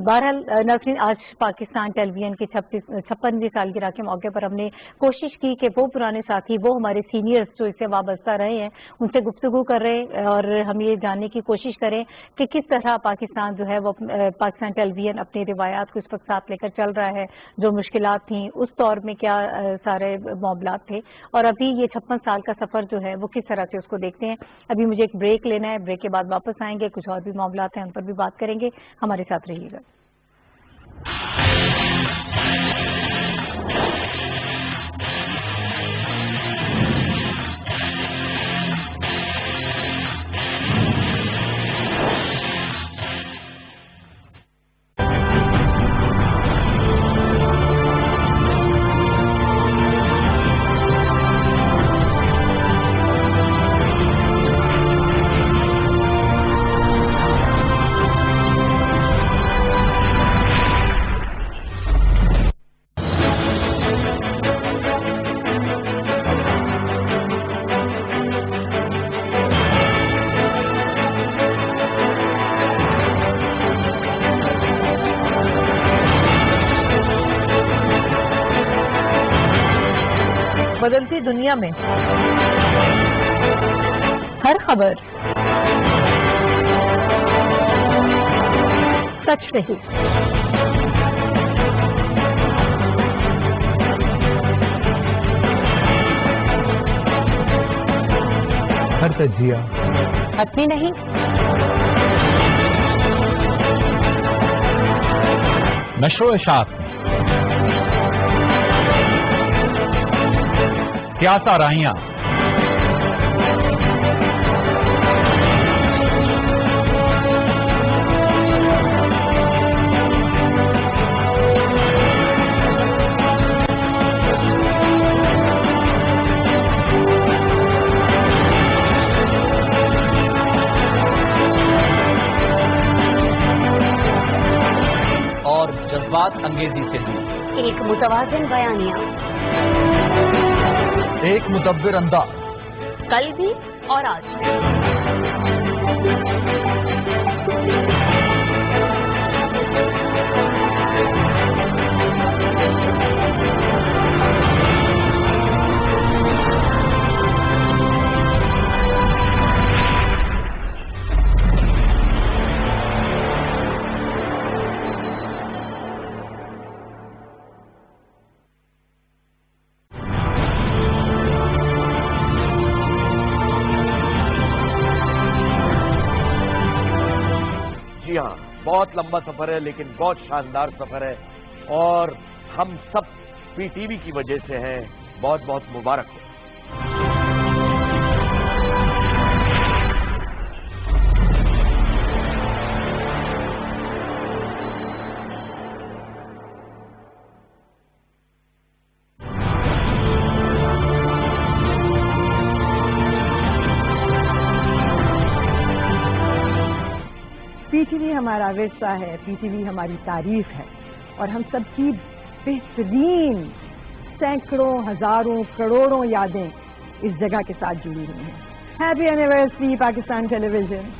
بہرحال ناظرین، آج پاکستان ٹیلی ویژن کی 56ویں سالگرہ کے موقع پر ہم نے کوشش کی کہ وہ پرانے ساتھی، وہ ہمارے سینئرز جو اس سے وابستہ رہے ہیں، ان سے گفتگو کر رہے ہیں اور ہم یہ جاننے کی کوشش کریں کہ کس طرح پاکستان جو ہے وہ پاکستان ٹیلی ویژن اپنی روایات کو اس وقت ساتھ لے کر چل رہا ہے، جو مشکلات تھیں اس دور میں کیا سارے معاملات تھے، اور ابھی یہ 56 سال کا سفر جو ہے وہ کس طرح سے اس کو دیکھتے ہیں. ابھی مجھے ایک بریک لینا ہے، بریک کے بعد واپس آئیں گے، کچھ اور بھی معاملات ہیں ان پر بھی بات کریں گے. ہمارے ساتھ رہیے گا. بدلتی دنیا میں ہر خبر سچ نہیں. ہر تجزیہ حتمی نہیں. نشر و اشاعت کیا سارائیاں हैरत अंगेजी से दी। एक मुतवाज़िन बयानिया, एक मुदब्बिर अंदाज, कल भी और आज भी। जी हाँ, बहुत लंबा सफर है लेकिन बहुत शानदार सफर है और हम सब पीटीवी की वजह से हैं। बहुत बहुत मुबारक हो। पीटीवी हमारा विरसा है, पीटीवी हमारी तारीफ है और हम सबकी बेहतरीन सैकड़ों, हजारों, करोड़ों यादें इस जगह के साथ जुड़ी हुई हैं। Happy anniversary Pakistan television.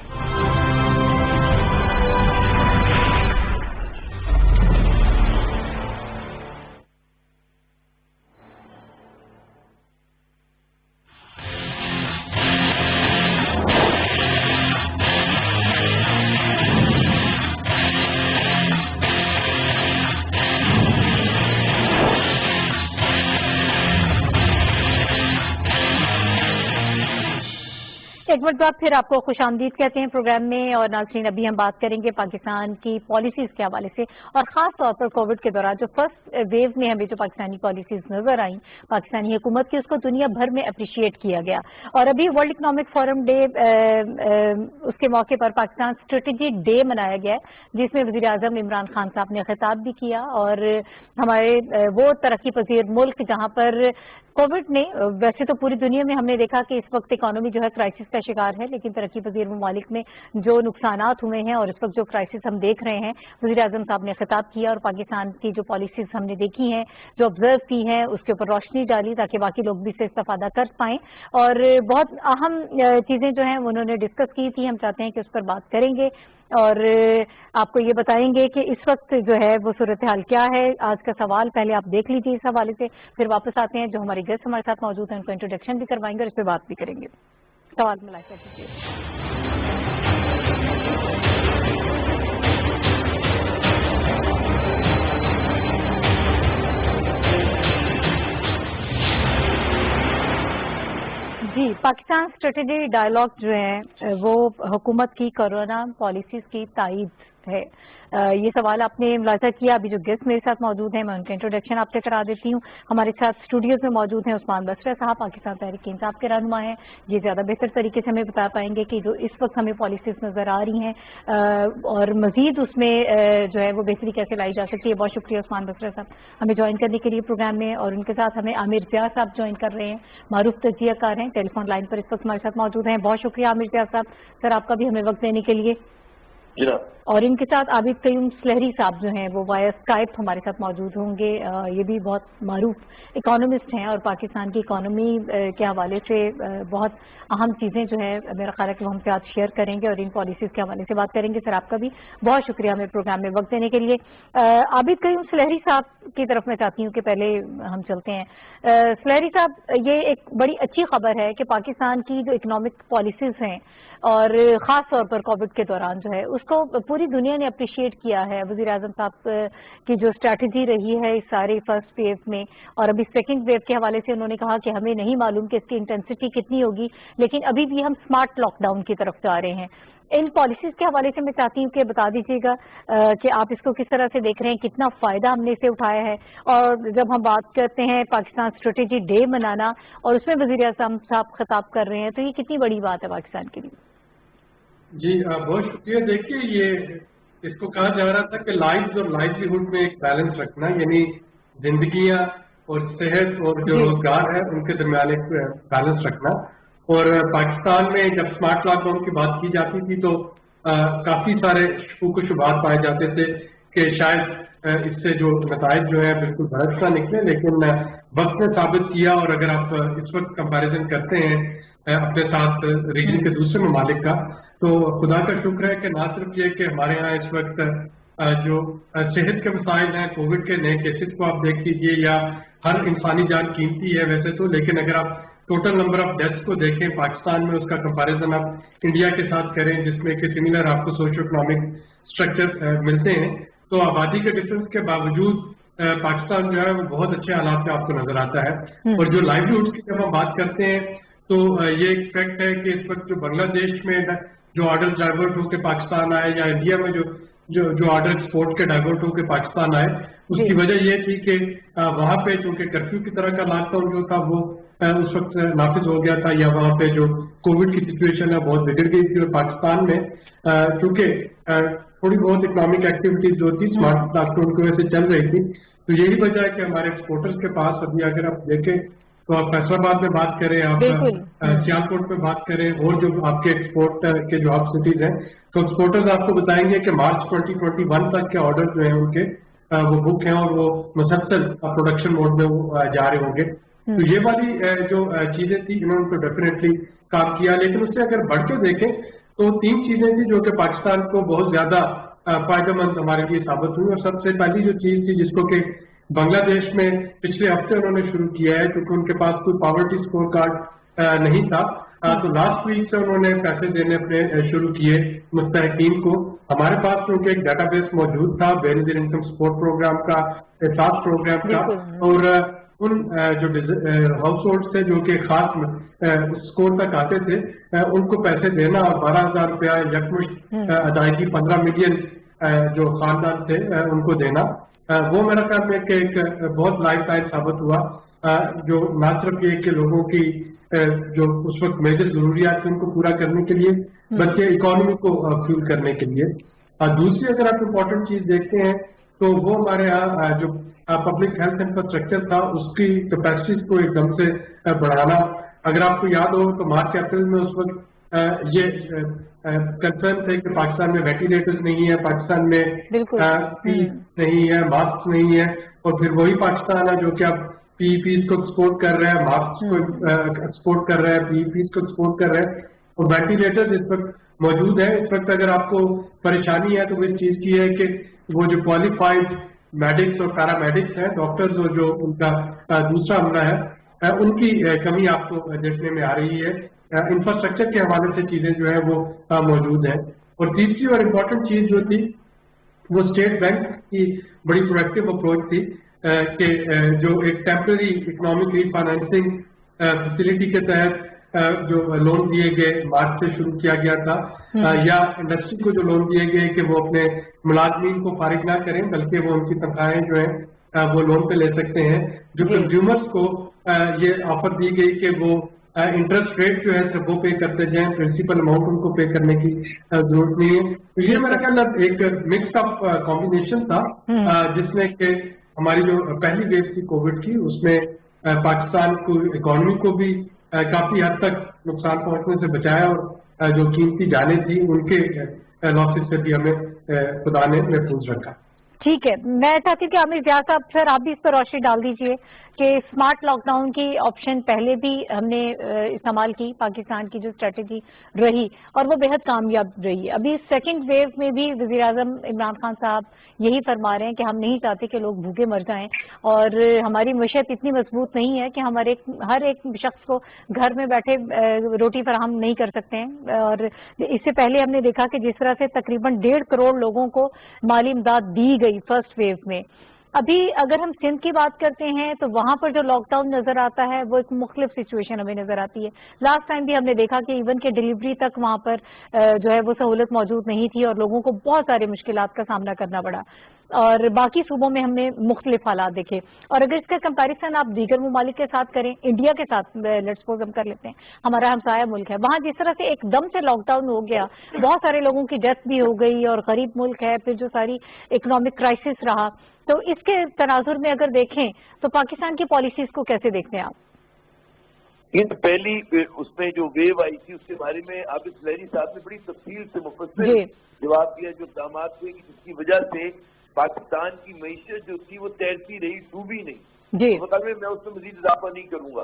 एक बार बाद फिर आपको खुशामदीद कहते हैं प्रोग्राम में। और नाज़रीन, अभी हम बात करेंगे पाकिस्तान की पॉलिसीज के हवाले से और खास तौर पर कोविड के दौरान जो फर्स्ट वेव में हमें जो पाकिस्तानी पॉलिसीज नजर आई पाकिस्तानी हुकूमत की, उसको दुनिया भर में अप्रिशिएट किया गया। और अभी वर्ल्ड इकनॉमिक फोरम डे, उसके मौके पर पाकिस्तान स्ट्रेटेजी डे मनाया गया है, जिसमें वज़ीर आज़म इमरान खान साहब ने खिताब भी किया। और हमारे वो तरक्की पजीर मुल्क जहाँ पर कोविड ने, वैसे तो पूरी दुनिया में हमने देखा कि इस वक्त इकोनॉमी जो है क्राइसिस का शिकार है, लेकिन तरक्की पजीर ममालिक में जो नुकसानात हुए हैं और इस वक्त जो क्राइसिस हम देख रहे हैं, वज़ीर आज़म साहब ने खिताब किया और पाकिस्तान की जो पॉलिसीज हमने देखी हैं, जो ऑब्जर्व की हैं, उसके ऊपर रोशनी डाली ताकि बाकी लोग भी इससे इस्तेफादा कर पाएं। और बहुत अहम चीज़ें जो हैं उन्होंने डिस्कस की थी, हम चाहते हैं कि उस पर बात करेंगे और आपको ये बताएंगे कि इस वक्त जो है वो सूरत हाल क्या है। आज का सवाल पहले आप देख लीजिए इस हवाले से, फिर वापस आते हैं। जो हमारे गेस्ट हमारे साथ मौजूद हैं उनको इंट्रोडक्शन भी करवाएंगे और इस पर बात भी करेंगे। सवाल में लाइक कर दीजिए। जी, पाकिस्तान स्ट्रेटेजी डायलॉग जो है वो हुकूमत की कोरोना पॉलिसीज की तायीद है। ये सवाल आपने मुलाजा किया। अभी जो गेस्ट मेरे साथ मौजूद हैं मैं उनका इंट्रोडक्शन आपसे करा देती हूँ। हमारे साथ स्टूडियोज में मौजूद हैं उस्मान बसरा साहब, पाकिस्तान तहरीक इंसाफ के रहनुमा हैं। ये ज़्यादा बेहतर तरीके से हमें बता पाएंगे कि जो इस वक्त हमें पॉलिसीज नज़र आ रही हैं और मजीद उसमें जो है वो बेहतरी कैसे लाई जा सकती है। बहुत शुक्रिया उस्मान बसरा साहब हमें ज्वाइन करने के लिए प्रोग्राम में। और उनके साथ हमें आमिर जिया साहब ज्वाइन कर रहे हैं, मारूफ तजियाकार हैं, टेलीफोन लाइन पर इस वक्त हमारे साथ मौजूद हैं। बहुत शुक्रिया आमिर जिया साहब, सर आपका भी हमें वक्त देने के लिए। और इनके साथ आबिद कयूम सलहरी साहब जो हैं वो वाया स्काइप हमारे साथ मौजूद होंगे। ये भी बहुत मारूफ इकोनॉमिस्ट हैं और पाकिस्तान की इकोनॉमी के हवाले से बहुत अहम चीज़ें जो है मेरा ख्याल है कि वो हमसे आज शेयर करेंगे और इन पॉलिसीज़ के हवाले से बात करेंगे। सर आपका भी बहुत शुक्रिया हमें प्रोग्राम में वक्त देने के लिए। आबिद कयूम सलहरी साहब की तरफ मैं चाहती हूँ कि पहले हम चलते हैं। सलहरी साहब, ये एक बड़ी अच्छी खबर है कि पाकिस्तान की जो इकोनॉमिक पॉलिसीज़ हैं और ख़ास तौर पर कोविड के दौरान जो है उसको पूरी दुनिया ने अप्रिशिएट किया है। वज़ीर आज़म साहब की जो स्ट्रैटेजी रही है इस सारे फर्स्ट वेव में और अभी सेकंड वेव के हवाले से उन्होंने कहा कि हमें नहीं मालूम कि इसकी इंटेंसिटी कितनी होगी, लेकिन अभी भी हम स्मार्ट लॉकडाउन की तरफ जा रहे हैं। इन पॉलिसीज के हवाले से मैं चाहती हूँ कि बता दीजिएगा कि आप इसको किस तरह से देख रहे हैं, कितना फ़ायदा हमने इसे उठाया है। और जब हम बात करते हैं पाकिस्तान स्ट्रेटेजी डे मनाना और उसमें वज़ीर आज़म साहब खिताब कर रहे हैं, तो ये कितनी बड़ी बात है पाकिस्तान के लिए। जी बहुत शुक्रिया। देखिए, ये इसको कहा जा रहा था कि लाइफ और लाइवलीहुड में एक बैलेंस रखना, यानी जिंदगियां और सेहत और जो रोजगार है उनके दरमियान एक बैलेंस रखना। और पाकिस्तान में जब स्मार्ट लॉकडाउन की बात की जाती थी तो काफी सारे शुबहात पाए जाते थे कि शायद इससे जो नताइज जो है बिल्कुल भड़क ना निकले, लेकिन वक्त ने साबित किया। और अगर आप इस वक्त कंपैरिजन करते हैं अपने साथ रीजन के दूसरे ममालिक का, तो खुदा का शुक्र है कि ना सिर्फ ये कि हमारे यहाँ इस वक्त जो सेहत के मसाइल हैं, कोविड के नए केसेस को आप देख लीजिए, या हर इंसानी जान कीमती है वैसे तो, लेकिन अगर आप टोटल नंबर ऑफ डेथ्स को देखें पाकिस्तान में, उसका कंपैरिजन आप इंडिया के साथ करें जिसमें कि सिमिलर आपको सोशो इकोनॉमिक स्ट्रक्चर मिलते हैं, तो आबादी के डिफरेंस के बावजूद पाकिस्तान जो है वो बहुत अच्छे हालात में आपको नजर आता है। और जो लाइवलीहुड की जब हम बात करते हैं तो ये एक फैक्ट है कि इस वक्त जो बांग्लादेश में जो ऑर्डर डाइवर्ट होकर पाकिस्तान आए, या इंडिया में जो ऑर्डर एक्सपोर्ट के डाइवर्ट होकर पाकिस्तान आए, उसकी वजह ये थी कि वहाँ पे चूंकि कर्फ्यू की तरह का लॉकडाउन जो था वो उस वक्त नाफिज हो गया था, या वहाँ पे जो कोविड की सिचुएशन है बहुत बिगड़ गई थी। और पाकिस्तान में चूंकि थोड़ी बहुत इकोनॉमिक एक्टिविटीज जो थी स्मार्ट लॉकडाउन की वजह से चल रही थी, तो यही वजह है कि हमारे एक्सपोर्टर्स के पास अभी अगर आप देखें तो आप फैसलाबाद में बात करें, आप सियालकोट में बात करें, और जो आपके एक्सपोर्ट के जो हब सिटीज हैं, तो एक्सपोर्टर्स आपको बताएंगे कि मार्च 2021 तक के ऑर्डर जो हैं उनके वो बुक हैं और वो मुसलसल प्रोडक्शन मोड में वो जा रहे होंगे। तो ये वाली जो चीजें थी इन्होंने तो डेफिनेटली काम किया। लेकिन उससे अगर बढ़ के देखें तो 3 चीजें थी जो कि पाकिस्तान को बहुत ज्यादा फायदेमंद हमारे लिए साबित हुई। और सबसे पहली जो चीज थी जिसको कि बांग्लादेश में पिछले हफ्ते उन्होंने शुरू किया है, क्योंकि उनके पास कोई पॉवर्टी स्कोर कार्ड नहीं था, तो लास्ट वीक से उन्होंने पैसे देने अपने शुरू किए मुस्तहिकीन को। हमारे पास क्योंकि एक डाटाबेस मौजूद था बेनजीर इनकम सपोर्ट प्रोग्राम का, एहसास प्रोग्राम का, और उन जो हाउस होल्ड थे जो कि खास स्कोर तक आते थे उनको पैसे देना, और 12,000 रुपया यकमुश्त अदायगी 15 मिलियन जो खानदान थे उनको देना, वो मेरा ख्याल में कि एक बहुत लाइफ टाइम साबित हुआ, जो ना सिर्फ ये कि लोगों की जो उस वक्त मेजर जरूरियात थी उनको पूरा करने के लिए, बल्कि इकोनॉमी को फ्यूल करने के लिए। दूसरी अगर आप इम्पोर्टेंट चीज देखते हैं तो वो हमारे यहाँ जो पब्लिक हेल्थ इंफ्रास्ट्रक्चर था उसकी कैपेसिटीज को एकदम से बढ़ाना। अगर आपको याद हो तो मार्च अप्रैल में उस वक्त ये कंसर्न थे कि पाकिस्तान में वेंटिलेटर्स नहीं है, पाकिस्तान में नहीं है, मास्क नहीं है, और फिर वही पाकिस्तान है जो कि अब पीईपीज को एक्सपोर्ट कर रहा है, मास्क को एक्सपोर्ट कर रहा है, पीईपीज को एक्सपोर्ट कर रहा है, और वेंटिलेटर्स इस वक्त मौजूद है। इस वक्त अगर आपको परेशानी है तो वो इस चीज की है कि वो जो क्वालिफाइड मेडिक्स और पैरामेडिक्स हैं, डॉक्टर्स, और जो उनका दूसरा अमला है, उनकी कमी आपको देखने में आ रही है। इंफ्रास्ट्रक्चर के हवाले से चीजें जो है वो मौजूद हैं। और तीसरी और इम्पोर्टेंट चीज जो थी वो स्टेट बैंक की बड़ी प्रोएक्टिव अप्रोच थी कि जो एक टेम्पररी इकोनॉमिक रीफाइनेंसिंग फैसिलिटी के तहत जो लोन दिए गए मार्च से शुरू किया गया था, या इंडस्ट्री को जो लोन दिए गए कि वो अपने मुलाजमीन को फारिग ना करें बल्कि वो उनकी तनख्वाहें जो है वो लोन पे ले सकते हैं। जो कंज्यूमर्स को ये ऑफर दी गई कि वो इंटरेस्ट रेट जो है सिर्फ वो पे करते जाएं, प्रिंसिपल अमाउंट उनको पे करने की जरूरत नहीं है। तो ये मेरा ख्याल एक मिक्स ऑफ कॉम्बिनेशन था जिसमें कि हमारी जो पहली वेव थी कोविड की उसमें पाकिस्तान को इकोनॉमी को भी काफी हद तक नुकसान पहुंचने से बचाया, और जो कीमती जाने थी उनके लॉसेस से भी हमें खुदा ने महफूज रखा। ठीक है, मैं चाहती हूँ कि आमिर ज़िया साहब सर आप भी इस पर रोशनी डाल दीजिए कि स्मार्ट लॉकडाउन की ऑप्शन पहले भी हमने इस्तेमाल की, पाकिस्तान की जो स्ट्रेटेजी रही और वो बेहद कामयाब रही। अभी सेकंड वेव में भी वज़ीर-ए-आज़म इमरान खान साहब यही फरमा रहे हैं कि हम नहीं चाहते कि लोग भूखे मर जाएं, और हमारी मईशत इतनी मजबूत नहीं है कि हर एक शख्स को घर में बैठे रोटी फराहम नहीं कर सकते हैं। और इससे पहले हमने देखा कि जिस तरह से तकरीबन 1.5 करोड़ लोगों को माली इमदाद दी गई फर्स्ट वेव में। अभी अगर हम सिंध की बात करते हैं तो वहां पर जो लॉकडाउन नजर आता है वो एक मुख्तलिफ सिचुएशन हमें नजर आती है। लास्ट टाइम भी हमने देखा कि इवन के डिलीवरी तक वहां पर जो है वो सहूलत मौजूद नहीं थी और लोगों को बहुत सारे मुश्किलात का सामना करना पड़ा, और बाकी सूबों में हमने मुख्तलिफ हालात देखे। और अगर इसका कंपैरिजन आप दीगर ममालिक के साथ करें, इंडिया के साथ लेट्स सपोज हम कर लेते हैं, हमारा हमसाया मुल्क है, वहां जिस तरह से एकदम से लॉकडाउन हो गया, बहुत सारे लोगों की डेथ भी हो गई, और गरीब मुल्क है, फिर जो सारी इकोनॉमिक क्राइसिस रहा, तो इसके तनाजुर में अगर देखें तो पाकिस्तान की पॉलिसीज को कैसे देखते हैं आप? ये पहली उसमें जो वेव आई थी उसके बारे में आबिद लहरी साहब ने बड़ी तफसील से मुफस्सिल जवाब दिया, जो इक़दामात हुए कि जिसकी वजह से پاکستان کی معیشت جو تھی وہ تیرتی رہی، ڈوبی نہیں. جی مطلب میں اس میں مزید اضافہ نہیں کروں گا.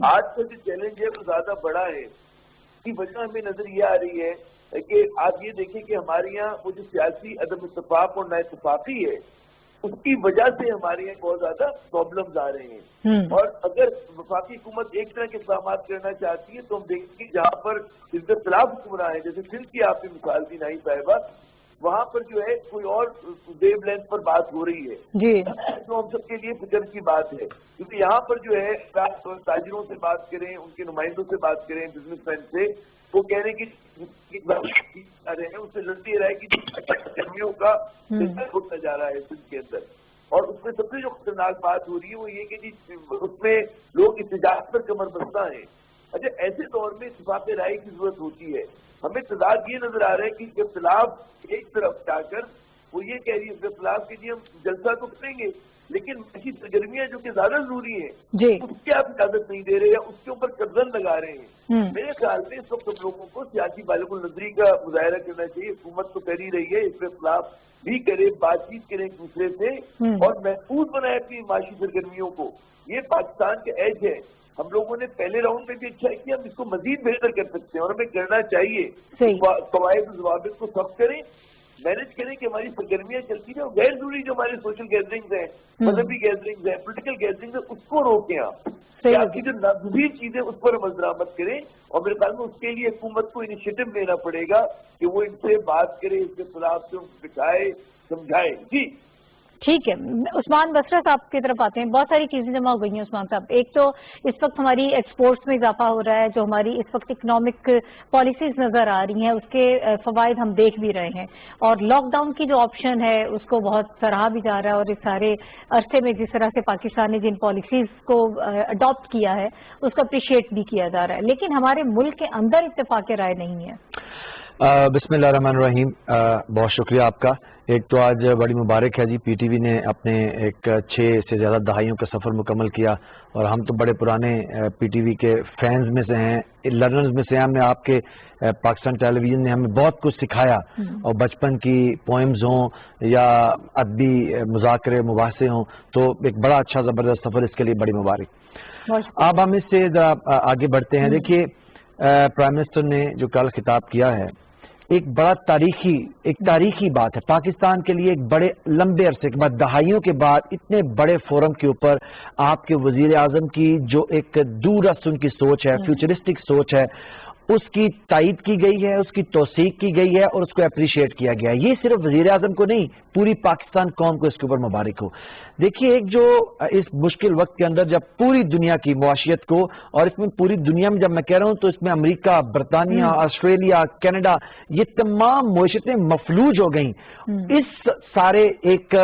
آج کا جو چیلنج ہے وہ زیادہ بڑا ہے. اس کی وجہ ہمیں نظر یہ آ رہی ہے کہ آپ یہ دیکھیں کہ ہمارے یہاں وہ جو سیاسی عدم اتفاق اور نا اتفاقی ہے اس کی وجہ سے ہمارے یہاں بہت زیادہ پرابلمز آ رہے ہیں. اور اگر وفاقی حکومت ایک طرح کے اقدامات کرنا چاہتی ہے تو ہم دیکھیں گے جہاں پر اس کے خلاف حکمراں ہیں، جیسے سندھ کی آپ نے مثال دی نائی صاحبہ، وہاں پر جو ہے کوئی اور ویو لینتھ پر بات ہو رہی ہے جی جو ہم سب کے لیے فکر کی بات ہے. کیونکہ یہاں پر جو ہے تاجروں سے بات کریں، ان کے نمائندوں سے بات کریں، بزنس مین سے، وہ کہہ رہے ہیں کہ اس سے لڑتی رہے کہ گرمیوں کا ہوتا جا رہا ہے سندھ کے اندر. اور اس میں سب سے جو خطرناک بات ہو رہی ہے وہ یہ کہ جی اس میں لوگ احتجاج پر کمر بستہ ہیں. اچھا ایسے دور میں اتفاق رائے کی ضرورت ہوتی ہے. ہمیں تضاد یہ نظر آ رہا ہے کہ اختلاف ایک طرف جا کر وہ یہ کہہ رہی ہے اختلاف کے لیے ہم جلسہ تو کریں گے لیکن ایسی سرگرمیاں جو کہ زیادہ ضروری ہیں اس کی آپ اجازت نہیں دے رہے یا اس کے اوپر قدغن لگا رہے ہیں. میرے خیال میں اس وقت ہم لوگوں کو سیاسی بالغ النظری کا مظاہرہ کرنا چاہیے. حکومت تو کر ہی رہی ہے، اس پہ اختلاف بھی کرے، بات چیت کریں ایک دوسرے سے اور محفوظ بنائے اپنی معاشی سرگرمیوں کو. یہ پاکستان کا ایج ہے. ہم لوگوں نے پہلے راؤنڈ میں بھی اچھا کیا، ہم اس کو مزید بہتر کر سکتے ہیں اور ہمیں کرنا چاہیے. قواعد و ضوابط کو سخت کریں، مینج کریں کہ ہماری سرگرمیاں چلتی ہیں اور غیر ضروری جو ہمارے سوشل گیدرنگز ہیں، مذہبی گیدرنگز ہیں، پولیٹیکل گیدرنگز ہیں، اس کو روکیں. آپ کی جو ناگزیر چیزیں اس پر عمل درآمد کریں اور میرے خیال میں اس کے لیے حکومت کو انیشیٹو لینا پڑے گا کہ وہ ان سے بات کرے، اس کے خلاف سے بٹھائے، سمجھائے. جی ٹھیک ہے. عثمان بسرا صاحب کی طرف آتے ہیں. بہت ساری چیزیں جمع ہو گئی ہیں عثمان صاحب. ایک تو اس وقت ہماری ایکسپورٹس میں اضافہ ہو رہا ہے، جو ہماری اس وقت اکنامک پالیسیز نظر آ رہی ہیں اس کے فوائد ہم دیکھ بھی رہے ہیں، اور لاک ڈاؤن کی جو آپشن ہے اس کو بہت سراہا بھی جا رہا ہے اور اس سارے عرصے میں جس طرح سے پاکستان نے جن پالیسیز کو اڈاپٹ کیا ہے اس کو اپریشیٹ بھی کیا جا رہا ہے، لیکن ہمارے ملک کے اندر اتفاق رائے نہیں ہے. بسم اللہ الرحمن الرحیم. بہت شکریہ آپ کا. ایک تو آج بڑی مبارک ہے جی، پی ٹی وی نے اپنے ایک 6 سے زیادہ دہائیوں کا سفر مکمل کیا اور ہم تو بڑے پرانے پی ٹی وی کے فینز میں سے ہیں، لرنرز میں سے ہیں. ہم نے آپ کے پاکستان ٹیلی ویژن نے ہمیں بہت کچھ سکھایا اور بچپن کی پوئمز ہوں یا ادبی مذاکرے مباحثے ہوں، تو ایک بڑا اچھا زبردست سفر، اس کے لیے بڑی مبارک. اب ہم اس سے آگے بڑھتے ہیں. دیکھیے پرائم منسٹر نے جو کل خطاب کیا ہے ایک بڑا تاریخی بات ہے پاکستان کے لیے. ایک بڑے لمبے عرصے کے بعد، دہائیوں کے بعد، اتنے بڑے فورم کے اوپر آپ کے وزیر اعظم کی جو ایک دور رس ان کی سوچ ہے، فیوچرسٹک سوچ ہے، اس کی تائید کی گئی ہے، اس کی توثیق کی گئی ہے اور اس کو اپریشیٹ کیا گیا ہے. یہ صرف وزیر اعظم کو نہیں، پوری پاکستان قوم کو اس کے اوپر مبارک ہو. دیکھیے ایک جو اس مشکل وقت کے اندر جب پوری دنیا کی معاشیت کو، اور اس میں پوری دنیا میں جب میں کہہ رہا ہوں تو اس میں امریکہ، برطانیہ، آسٹریلیا، کینیڈا، یہ تمام معیشتیں مفلوج ہو گئیں اس سارے ایک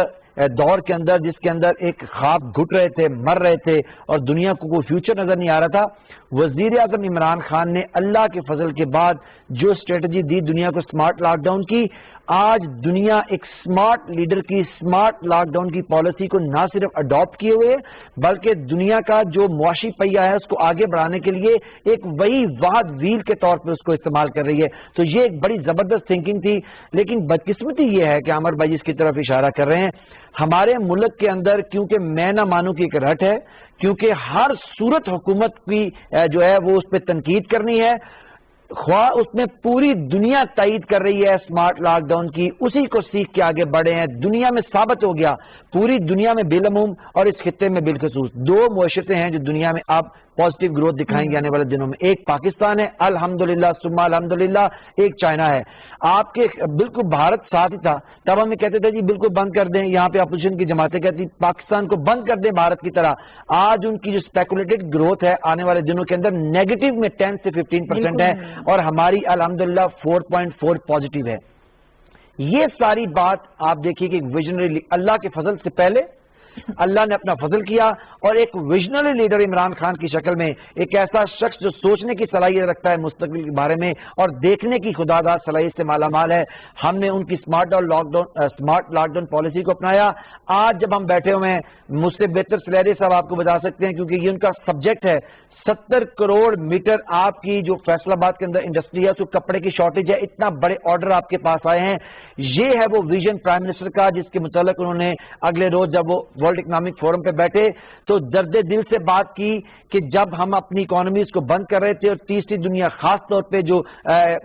دور کے اندر، جس کے اندر ایک خواب گھٹ رہے تھے، مر رہے تھے اور دنیا کو کوئی فیوچر نظر نہیں آ رہا تھا. وزیر اعظم عمران خان نے اللہ کے فضل کے بعد جو اسٹریٹجی دی دنیا کو اسمارٹ لاک ڈاؤن کی، آج دنیا ایک اسمارٹ لیڈر کی اسمارٹ لاک ڈاؤن کی پالیسی کو نہ صرف اڈاپٹ کیے ہوئے بلکہ دنیا کا جو معاشی پہیہ ہے اس کو آگے بڑھانے کے لیے ایک وہی واحد ویل کے طور پر اس کو استعمال کر رہی ہے. تو یہ ایک بڑی زبردست تھنکنگ تھی. لیکن بدقسمتی یہ ہے کہ عامر بھائی اس کی طرف اشارہ کر رہے ہیں، ہمارے ملک کے اندر کیونکہ میں نہ مانوں کی ایک رٹ ہے، کیونکہ ہر صورت حکومت کی جو ہے وہ اس پہ تنقید کرنی ہے، خواہ اس میں پوری دنیا تائید کر رہی ہے اسمارٹ لاک ڈاؤن کی، اسی کو سیکھ کے آگے بڑھے ہیں. دنیا میں ثابت ہو گیا، پوری دنیا میں بالعموم اور اس خطے میں بالخصوص 2 معیشتیں ہیں جو دنیا میں اب پازیٹیو گروتھ دکھائیں گے آنے والے دنوں میں. ایک پاکستان ہے الحمدللہ ثم الحمدللہ، ایک چائنا ہے. آپ کے بالکل بھارت ساتھ ہی تھا، تب ہمیں کہتے تھے جی بالکل بند کر دیں، یہاں پہ اپوزیشن کی جماعتیں کہتی پاکستان کو بند کر دیں بھارت کی طرح. آج ان کی جو اسپیکولیٹڈ گروتھ ہے آنے والے دنوں کے اندر نیگیٹو میں 10 سے 15% ہے اور ہماری الحمدللہ 4.4 پازیٹیو ہے. یہ ساری بات آپ دیکھیے کہ ایک ویژنری، اللہ کے فضل سے پہلے اللہ نے اپنا فضل کیا اور ایک ویژنری لیڈر عمران خان کی شکل میں ایک ایسا شخص جو سوچنے کی صلاحیت رکھتا ہے مستقبل کے بارے میں اور دیکھنے کی خداداد صلاحیت سے مالا مال ہے. ہم نے ان کی اسمارٹ لاک ڈاؤن پالیسی کو اپنایا. آج جب ہم بیٹھے ہوئے ہیں، مجھ سے بہتر سلیری صاحب آپ کو بتا سکتے ہیں کیونکہ یہ ان کا سبجیکٹ ہے، 70 करोड़ मीटर आपकी जो फैसलाबाद के अंदर इंडस्ट्री है, उसको कपड़े की शॉर्टेज है, इतना बड़े ऑर्डर आपके पास आए हैं। ये है वो विजन प्राइम मिनिस्टर का, जिसके मुतालिक उन्होंने अगले रोज जब वो वर्ल्ड इकोनॉमिक फोरम पे बैठे तो दर्द दिल से बात की कि जब हम अपनी इकोनॉमीज को बंद कर रहे थे और तीसरी दुनिया खास तौर पे जो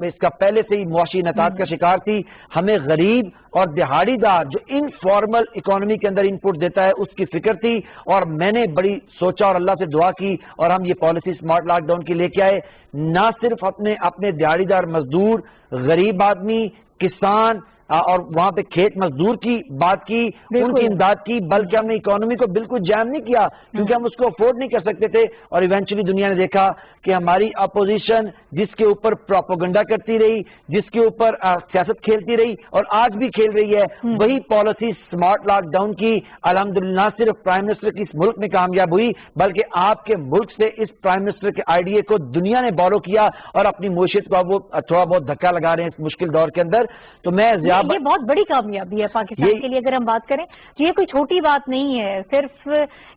इसका पहले से ही मुआशी इनताद का शिकार थी, हमें गरीब और दिहाड़ीदार जो इनफॉर्मल इकोनॉमी के अंदर इनपुट देता है उसकी फिक्र थी। और मैंने बड़ी सोचा और अल्लाह से दुआ की और हम ये पॉलिसी स्मार्ट लॉकडाउन की लेके आए। ना सिर्फ अपने दिहाड़ीदार मजदूर, गरीब आदमी, किसान और वहां पे खेत मजदूर की बात की, उनकी इमदाद की, बल्कि हमने इकोनॉमी को बिल्कुल जैम नहीं किया क्योंकि हम उसको अफोर्ड नहीं कर सकते थे। और इवेंचुअली दुनिया ने देखा कि हमारी अपोजिशन जिसके ऊपर प्रोपेगेंडा करती रही, जिसके ऊपर सियासत खेलती रही और आज भी खेल रही है, वही पॉलिसी स्मार्ट लॉकडाउन की अल्हम्दुलिल्लाह सिर्फ प्राइम मिनिस्टर की इस मुल्क में कामयाब हुई, बल्कि आपके मुल्क से इस प्राइम मिनिस्टर के आइडिया को दुनिया ने बोरो किया और अपनी मुआशरत को वो थोड़ा बहुत धक्का लगा रहे हैं इस मुश्किल दौर के अंदर। तो मैं ये बहुत बड़ी कामयाबी है पाकिस्तान के लिए अगर हम बात करें तो ये कोई छोटी बात नहीं है। सिर्फ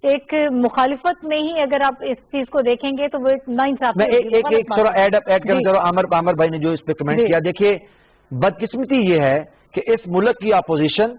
एक मुखालिफत में ही अगर आप इस चीज को देखेंगे तो वो एक नाइंसाफी। मैं एक थोड़ा ऐड करना चाह रहा हूं। आमर भाई ने जो इस पे कमेंट किया, देखिए बदकिस्मती ये है कि इस मुल्क की अपोजिशन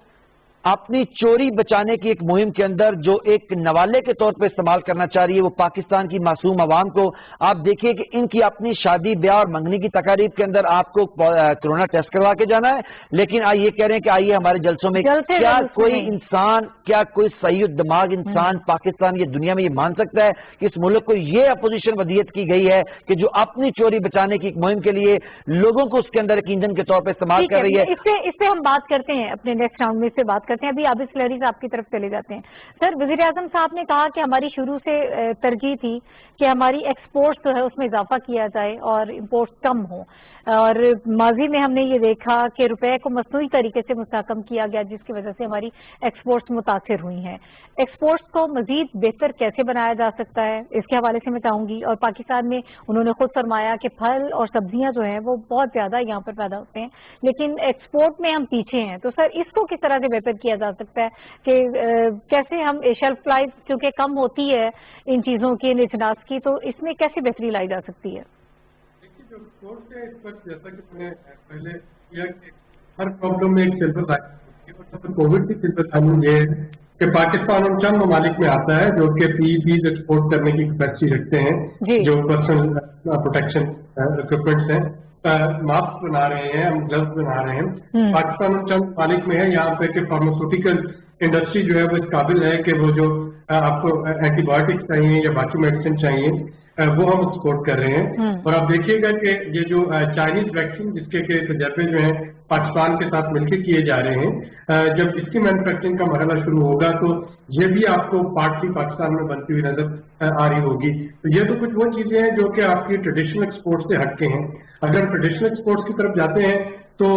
अपनी चोरी बचाने की एक मुहिम के अंदर जो एक नवाले के तौर पे इस्तेमाल करना चाह रही है वो पाकिस्तान की मासूम आवाम को। आप देखिए कि इनकी अपनी शादी ब्याह और मंगनी की तकारीब के अंदर आपको कोरोना टेस्ट करवा के जाना है, लेकिन ये कह रहे हैं कि आइए हमारे जलसों में। क्या कोई इंसान, क्या कोई सही दिमाग इंसान पाकिस्तान ये दुनिया में ये मान सकता है कि इस मुल्क को ये अपोजिशन वदियत की गई है कि जो अपनी चोरी बचाने की एक मुहिम के लिए लोगों को उसके अंदर एक ईंधन के तौर पर इस्तेमाल कर रही है? इससे हम बात करते हैं अपने नेक्स्ट राउंड में, से बात करते हैं। अभी आबिद लहरी साहब की तरफ चले जाते हैं। सर, वजीर आजम साहब ने कहा कि हमारी शुरू से तरजीह थी कि हमारी एक्सपोर्ट्स जो है उसमें इजाफा किया जाए और इम्पोर्ट्स कम हो, और माजी में हमने ये देखा कि रुपए को मसनूई तरीके से मुस्तहकम किया गया जिसकी वजह से हमारी एक्सपोर्ट्स मुतासिर हुई हैं। एक्सपोर्ट्स को मजीद बेहतर कैसे बनाया जा सकता है, इसके हवाले से मैं चाहूंगी। और पाकिस्तान में उन्होंने खुद फरमाया कि फल और सब्जियां जो हैं वो बहुत ज्यादा यहाँ पर पैदा होते हैं, लेकिन एक्सपोर्ट में हम पीछे हैं। तो सर, इसको किस तरह से बेहतर किया जा सकता है कि कैसे हम शेल्फ लाइफ चूंकि कम होती है इन चीजों की, निचनास की, तो इसमें कैसे बेहतरी लाई जा सकती है? जो एक्सपोर्ट है इस वक्त, जैसा कि मैंने पहले किया कि हर प्रॉब्लम में एक सिल्वर लाइनिंग है, और कोविड की सिल्वर लाइनिंग ये है कि पाकिस्तान उन चंद ममालिक में आता है जो कि पीईपीज एक्सपोर्ट करने की कैपेसिटी रखते हैं, जो पर्सनल प्रोटेक्शन इक्विपमेंट्स हैं, मास्क बना रहे हैं, हम ग्लव्स बना रहे हैं। पाकिस्तान उन चंद ममालिक में है यहाँ पे कि फार्मास्यूटिकल इंडस्ट्री जो है वो इस काबिल है कि वो जो आपको एंटीबायोटिक्स चाहिए या बाकी मेडिसिन चाहिए वो हम एक्सपोर्ट कर रहे हैं। और आप देखिएगा कि ये जो चाइनीज वैक्सीन जिसके के तजर्बे जो हैं पाकिस्तान के साथ मिलकर किए जा रहे हैं, जब इसकी मैन्युफैक्चरिंग का मरहला शुरू होगा तो ये भी आपको पार्टली पाकिस्तान में बनती हुई नजर आ रही होगी। तो ये तो कुछ वो चीजें हैं जो कि आपकी ट्रेडिशनल एक्सपोर्ट से हटके हैं। अगर ट्रेडिशनल एक्सपोर्ट्स की तरफ जाते हैं तो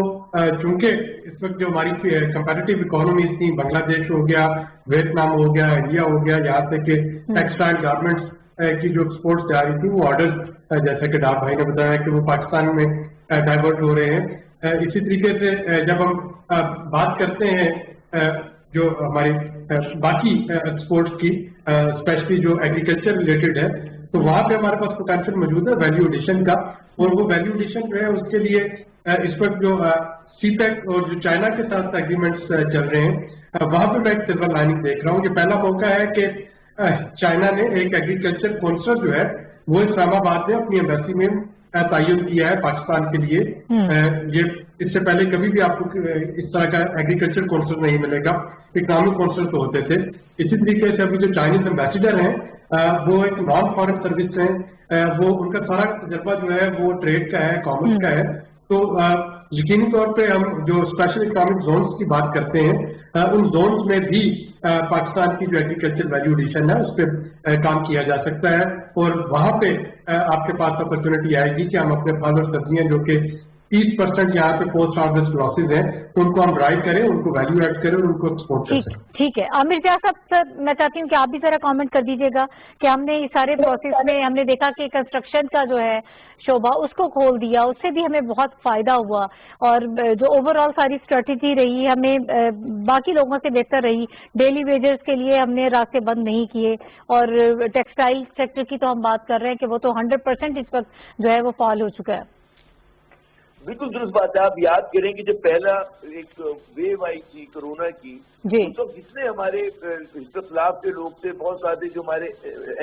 चूंकि इस वक्त जो हमारी कंपैरेटिव इकोनॉमीज थी, बांग्लादेश हो गया, वियतनाम हो गया, इंडिया हो गया, यहाँ से कि टेक्सटाइल गारमेंट्स की जो एक्सपोर्ट्स जा रही थी वो ऑर्डर जैसा कि डाक भाई ने बताया कि वो पाकिस्तान में डाइवर्ट हो रहे हैं। इसी तरीके से जब हम बात करते हैं जो हमारी बाकी एक्सपोर्ट्स की, स्पेशली जो एग्रीकल्चर रिलेटेड है, तो वहां पे हमारे पास पोटेंशियल मौजूद है वैल्यू एडिशन का। और वो वैल्यू एडिशन जो है उसके लिए इस वक्त जो सीपेक और जो चाइना के साथ एग्रीमेंट्स चल रहे हैं, वहां पे मैं एक सिल्वर लाइनिंग देख रहा हूँ। ये पहला मौका है कि चाइना ने एक एग्रीकल्चर कौंसल जो है वो इस्लामाबाद में अपनी एम्बेसी में तयन किया है पाकिस्तान के लिए। ये इससे पहले कभी भी आपको इस तरह का एग्रीकल्चर कौंसल नहीं मिलेगा, इकोनॉमिक कौंसल तो होते थे। इसी तरीके से अभी जो चाइनीज एम्बेसडर हैं वो एक नॉन फॉरेन सर्विस है, वो उनका सारा तजर्बा जो है वो ट्रेड का है, कॉमर्स का है। तो यकीनी तौर पे हम जो स्पेशल इकोनॉमिक जोन्स की बात करते हैं उन जोन्स में भी पाकिस्तान की जो एग्रीकल्चर वैल्यू एडिशन है उस पर काम किया जा सकता है। और वहां पे आपके पास अपॉर्चुनिटी आएगी कि हम अपने फल और सब्जियां जो कि 30% यहाँ पे पोस्ट हार्वेस्ट लॉसेज हैं, उनको हम ड्राइव करें, उनको वैल्यू ऐड करें और उनको एक्सपोर्ट कर सकें। ठीक है। आमिर जिया साहब, सर मैं चाहती हूँ कि आप भी जरा कमेंट कर दीजिएगा कि हमने इस सारे प्रोसेस में हमने देखा कि कंस्ट्रक्शन का जो है शोभा उसको खोल दिया, उससे भी हमें बहुत फायदा हुआ, और जो ओवरऑल सारी स्ट्रेटेजी रही हमें बाकी लोगों से बेहतर रही। डेली वेजेस के लिए हमने रास्ते बंद नहीं किए, और टेक्सटाइल सेक्टर की तो हम बात कर रहे हैं कि वो तो 100% इस वक्त जो है वो फॉल हो चुका है। बिल्कुल दुरुस्त बात है। आप याद करें कि जब पहला एक वेव आई थी कोरोना की, तो जितने हमारे इख्तिलाफ के लोग थे, बहुत सारे जो हमारे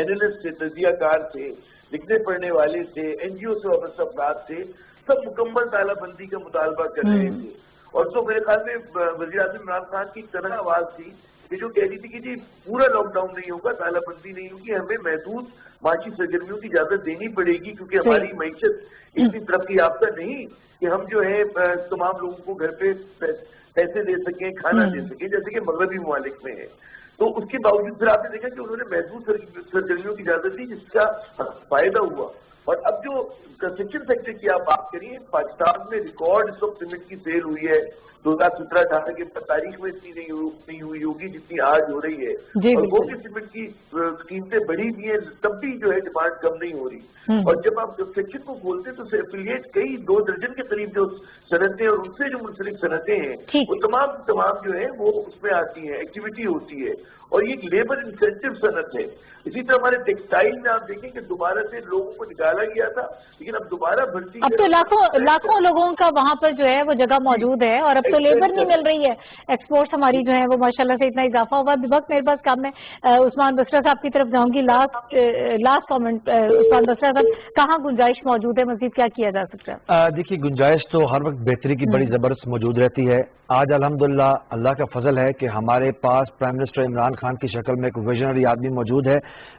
एनालिस्ट थे, तजियाकार थे, लिखने पढ़ने वाले थे, एनजीओ से वाबस्ता अफराद थे, सब मुकम्मल तालाबंदी का मुतालबा कर रहे थे। और तो मेरे ख्याल में वज़ीर-ए-आज़म इमरान खान की तरह आवाज थी कि जो कह रही थी कि जी पूरा लॉकडाउन नहीं होगा, तालाबंदी नहीं होगी, हमें महदूद माशी सरगर्मियों की इजाजत देनी पड़ेगी, क्योंकि हमारी मईशत इतनी तरक्की याफ्ता नहीं कि हम जो है तमाम लोगों को घर पे पैसे दे सकें, खाना दे सकें, जैसे कि मगरबी ममालिक में है। तो उसके बावजूद फिर आपने देखा कि उन्होंने महदूद सरगर्मियों की इजाजत दी, जिसका फायदा हुआ। और अब जो कंस्ट्रक्शन सेक्टर की आप बात करिए, पाकिस्तान में रिकॉर्ड इस वक्त सीमेंट की सेल हुई है 2017-18 के तारीख में इतनी नहीं हुई होगी जितनी आज हो रही है। और वो भी सीमेंट की कीमतें बढ़ी भी हैं, तब भी जो है डिमांड कम नहीं हो रही। और जब आप सेक्शन को खोलते हैं तो एफिलिएट कई 2 दर्जन के करीब जो सनतें और उनसे जो मुंसलिक सनतें हैं वो तमाम जो है वो उसमें आती हैं, एक्टिविटी होती है, और ये लेबर इंसेंटिव सनत है। इसी तरह हमारे टेक्सटाइल में आप देखें कि दोबारा से लोगों को निकाला गया था, लेकिन अब दोबारा भर्ती, अब तो लाखों लोगों का वहाँ पर जो है वो जगह मौजूद है, और अब तो लेबर नहीं मिल रही है। एक्सपोर्ट्स हमारी जो है वो माशाल्लाह से इतना इजाफा हुआ। वक्त मेरे पास काम है, उस्मान बसरा साहब की तरफ जाऊंगी। लास्ट कमेंट उस्मान बसरा साहब, कहाँ गुंजाइश मौजूद है, मजीद क्या किया जा सकता है? देखिए, गुंजाइश तो हर वक्त बेहतरी की बड़ी जबरदस्त मौजूद रहती है। आज अल्हम्दुलिल्लाह अल्लाह का फजल है कि हमारे पास प्राइम मिनिस्टर इमरान खान की शक्ल में एक विजनरी आदमी मौजूद है।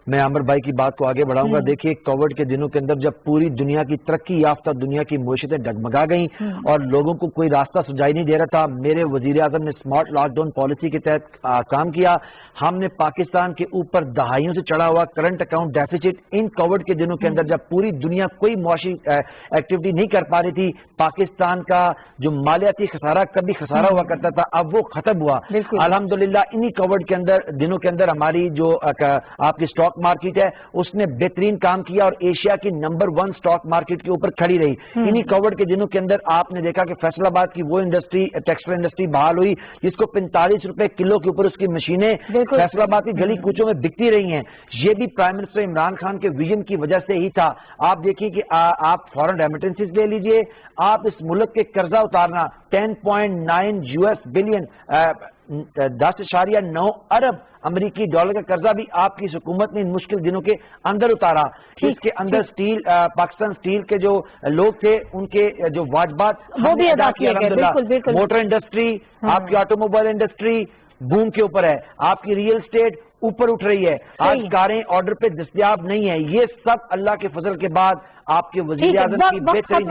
मैं आमिर भाई की बात को आगे बढ़ाऊंगा। देखिए, कोविड के दिनों के अंदर जब पूरी दुनिया की तरक्की याफ्ता दुनिया की मईशतें डगमगा गई और लोगों को कोई रास्ता सुझाई नहीं दे रहा था, मेरे वजीर आजम ने स्मार्ट लॉकडाउन पॉलिसी के तहत काम किया। हमने पाकिस्तान के ऊपर दहाइयों से चढ़ा हुआ current account deficit in Covid के दिनों के अंदर, जब पूरी दुनिया कोई मुआशी एक्टिविटी नहीं कर पा रही थी, पाकिस्तान का जो मालियाती खसारा कभी खसारा हुआ करता था, अब वो खत्म हुआ अल्हम्दुलिल्लाह। इन्हीं कोविड के अंदर दिनों के अंदर हमारी जो आपकी स्टॉक मार्केट है उसने बेहतरीन काम किया और एशिया की नंबर 1 स्टॉक मार्केट के ऊपर खड़ी रही। इन्हीं कोविड के दिनों के अंदर आपने देखा कि फैसलाबाद की वो इंडस्ट्री, टेक्सटाइल इंडस्ट्री बहाल हुई जिसको 45 रुपए किलो के ऊपर उसकी मशीनें फैसलाबाद की गली कूचों में बिकती रही हैं। ये भी प्राइम मिनिस्टर इमरान खान के विजन की वजह से ही था। आप देखिए कि आप फॉरेन रेमिटेंसेस ले लीजिए, आप इस मुल्क के कर्जा उतारना 10.9 US बिलियन 10.9 अरब अमेरिकी डॉलर का कर्जा भी आपकी हुकूमत ने इन मुश्किल दिनों के अंदर उतारा। इसके अंदर स्टील, पाकिस्तान स्टील के जो लोग थे उनके जो वाजबात वो भी अदा किए गए। मोटर इंडस्ट्री, आपकी ऑटोमोबाइल इंडस्ट्री बूम के ऊपर है, आपकी रियल एस्टेट ऊपर उठ रही है, आज कारें ऑर्डर पे दस्तयाब नहीं है। ये सब अल्लाह के फजल के बाद आपके वज़ीर आज़म की बेहतरीन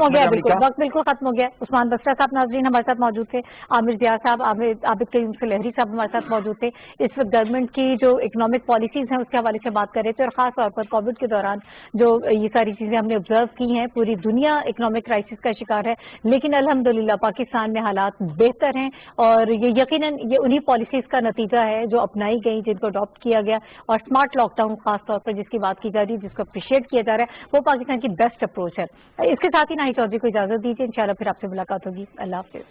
वक्त बिल्कुल खत्म हो गया। उस्मान बसरा साहब नाज़रीन हमारे साथ मौजूद थे, आमिर जिया साहब, आबिद करीम लहरी साहब हमारे साथ मौजूद थे। इस वक्त गवर्नमेंट की जो इकोनॉमिक पॉलिसीज हैं उसके हवाले से बात कर रहे थे, और खास तौर पर कोविड के दौरान जो ये सारी चीजें हमने ऑब्जर्व की हैं। पूरी दुनिया इकोनॉमिक क्राइसिस का शिकार है, लेकिन अल्हम्दुलिल्लाह पाकिस्तान में हालात बेहतर हैं, और ये यकीनन ये उन्हीं पॉलिसीज का नतीजा है जो अपनाई गई, जिनको अडॉप्ट किया गया, और स्मार्ट लॉकडाउन खास तौर पर जिसकी बात की जा रही है, जिसको अप्रिशिएट किया जा रहा है, वो पाकिस्तान की बेस्ट अप्रोच है। इसके साथ ही नाहिद चौधरी को इजाजत दीजिए, इंशाल्लाह फिर आपसे मुलाकात होगी। अल्लाह हाफिज।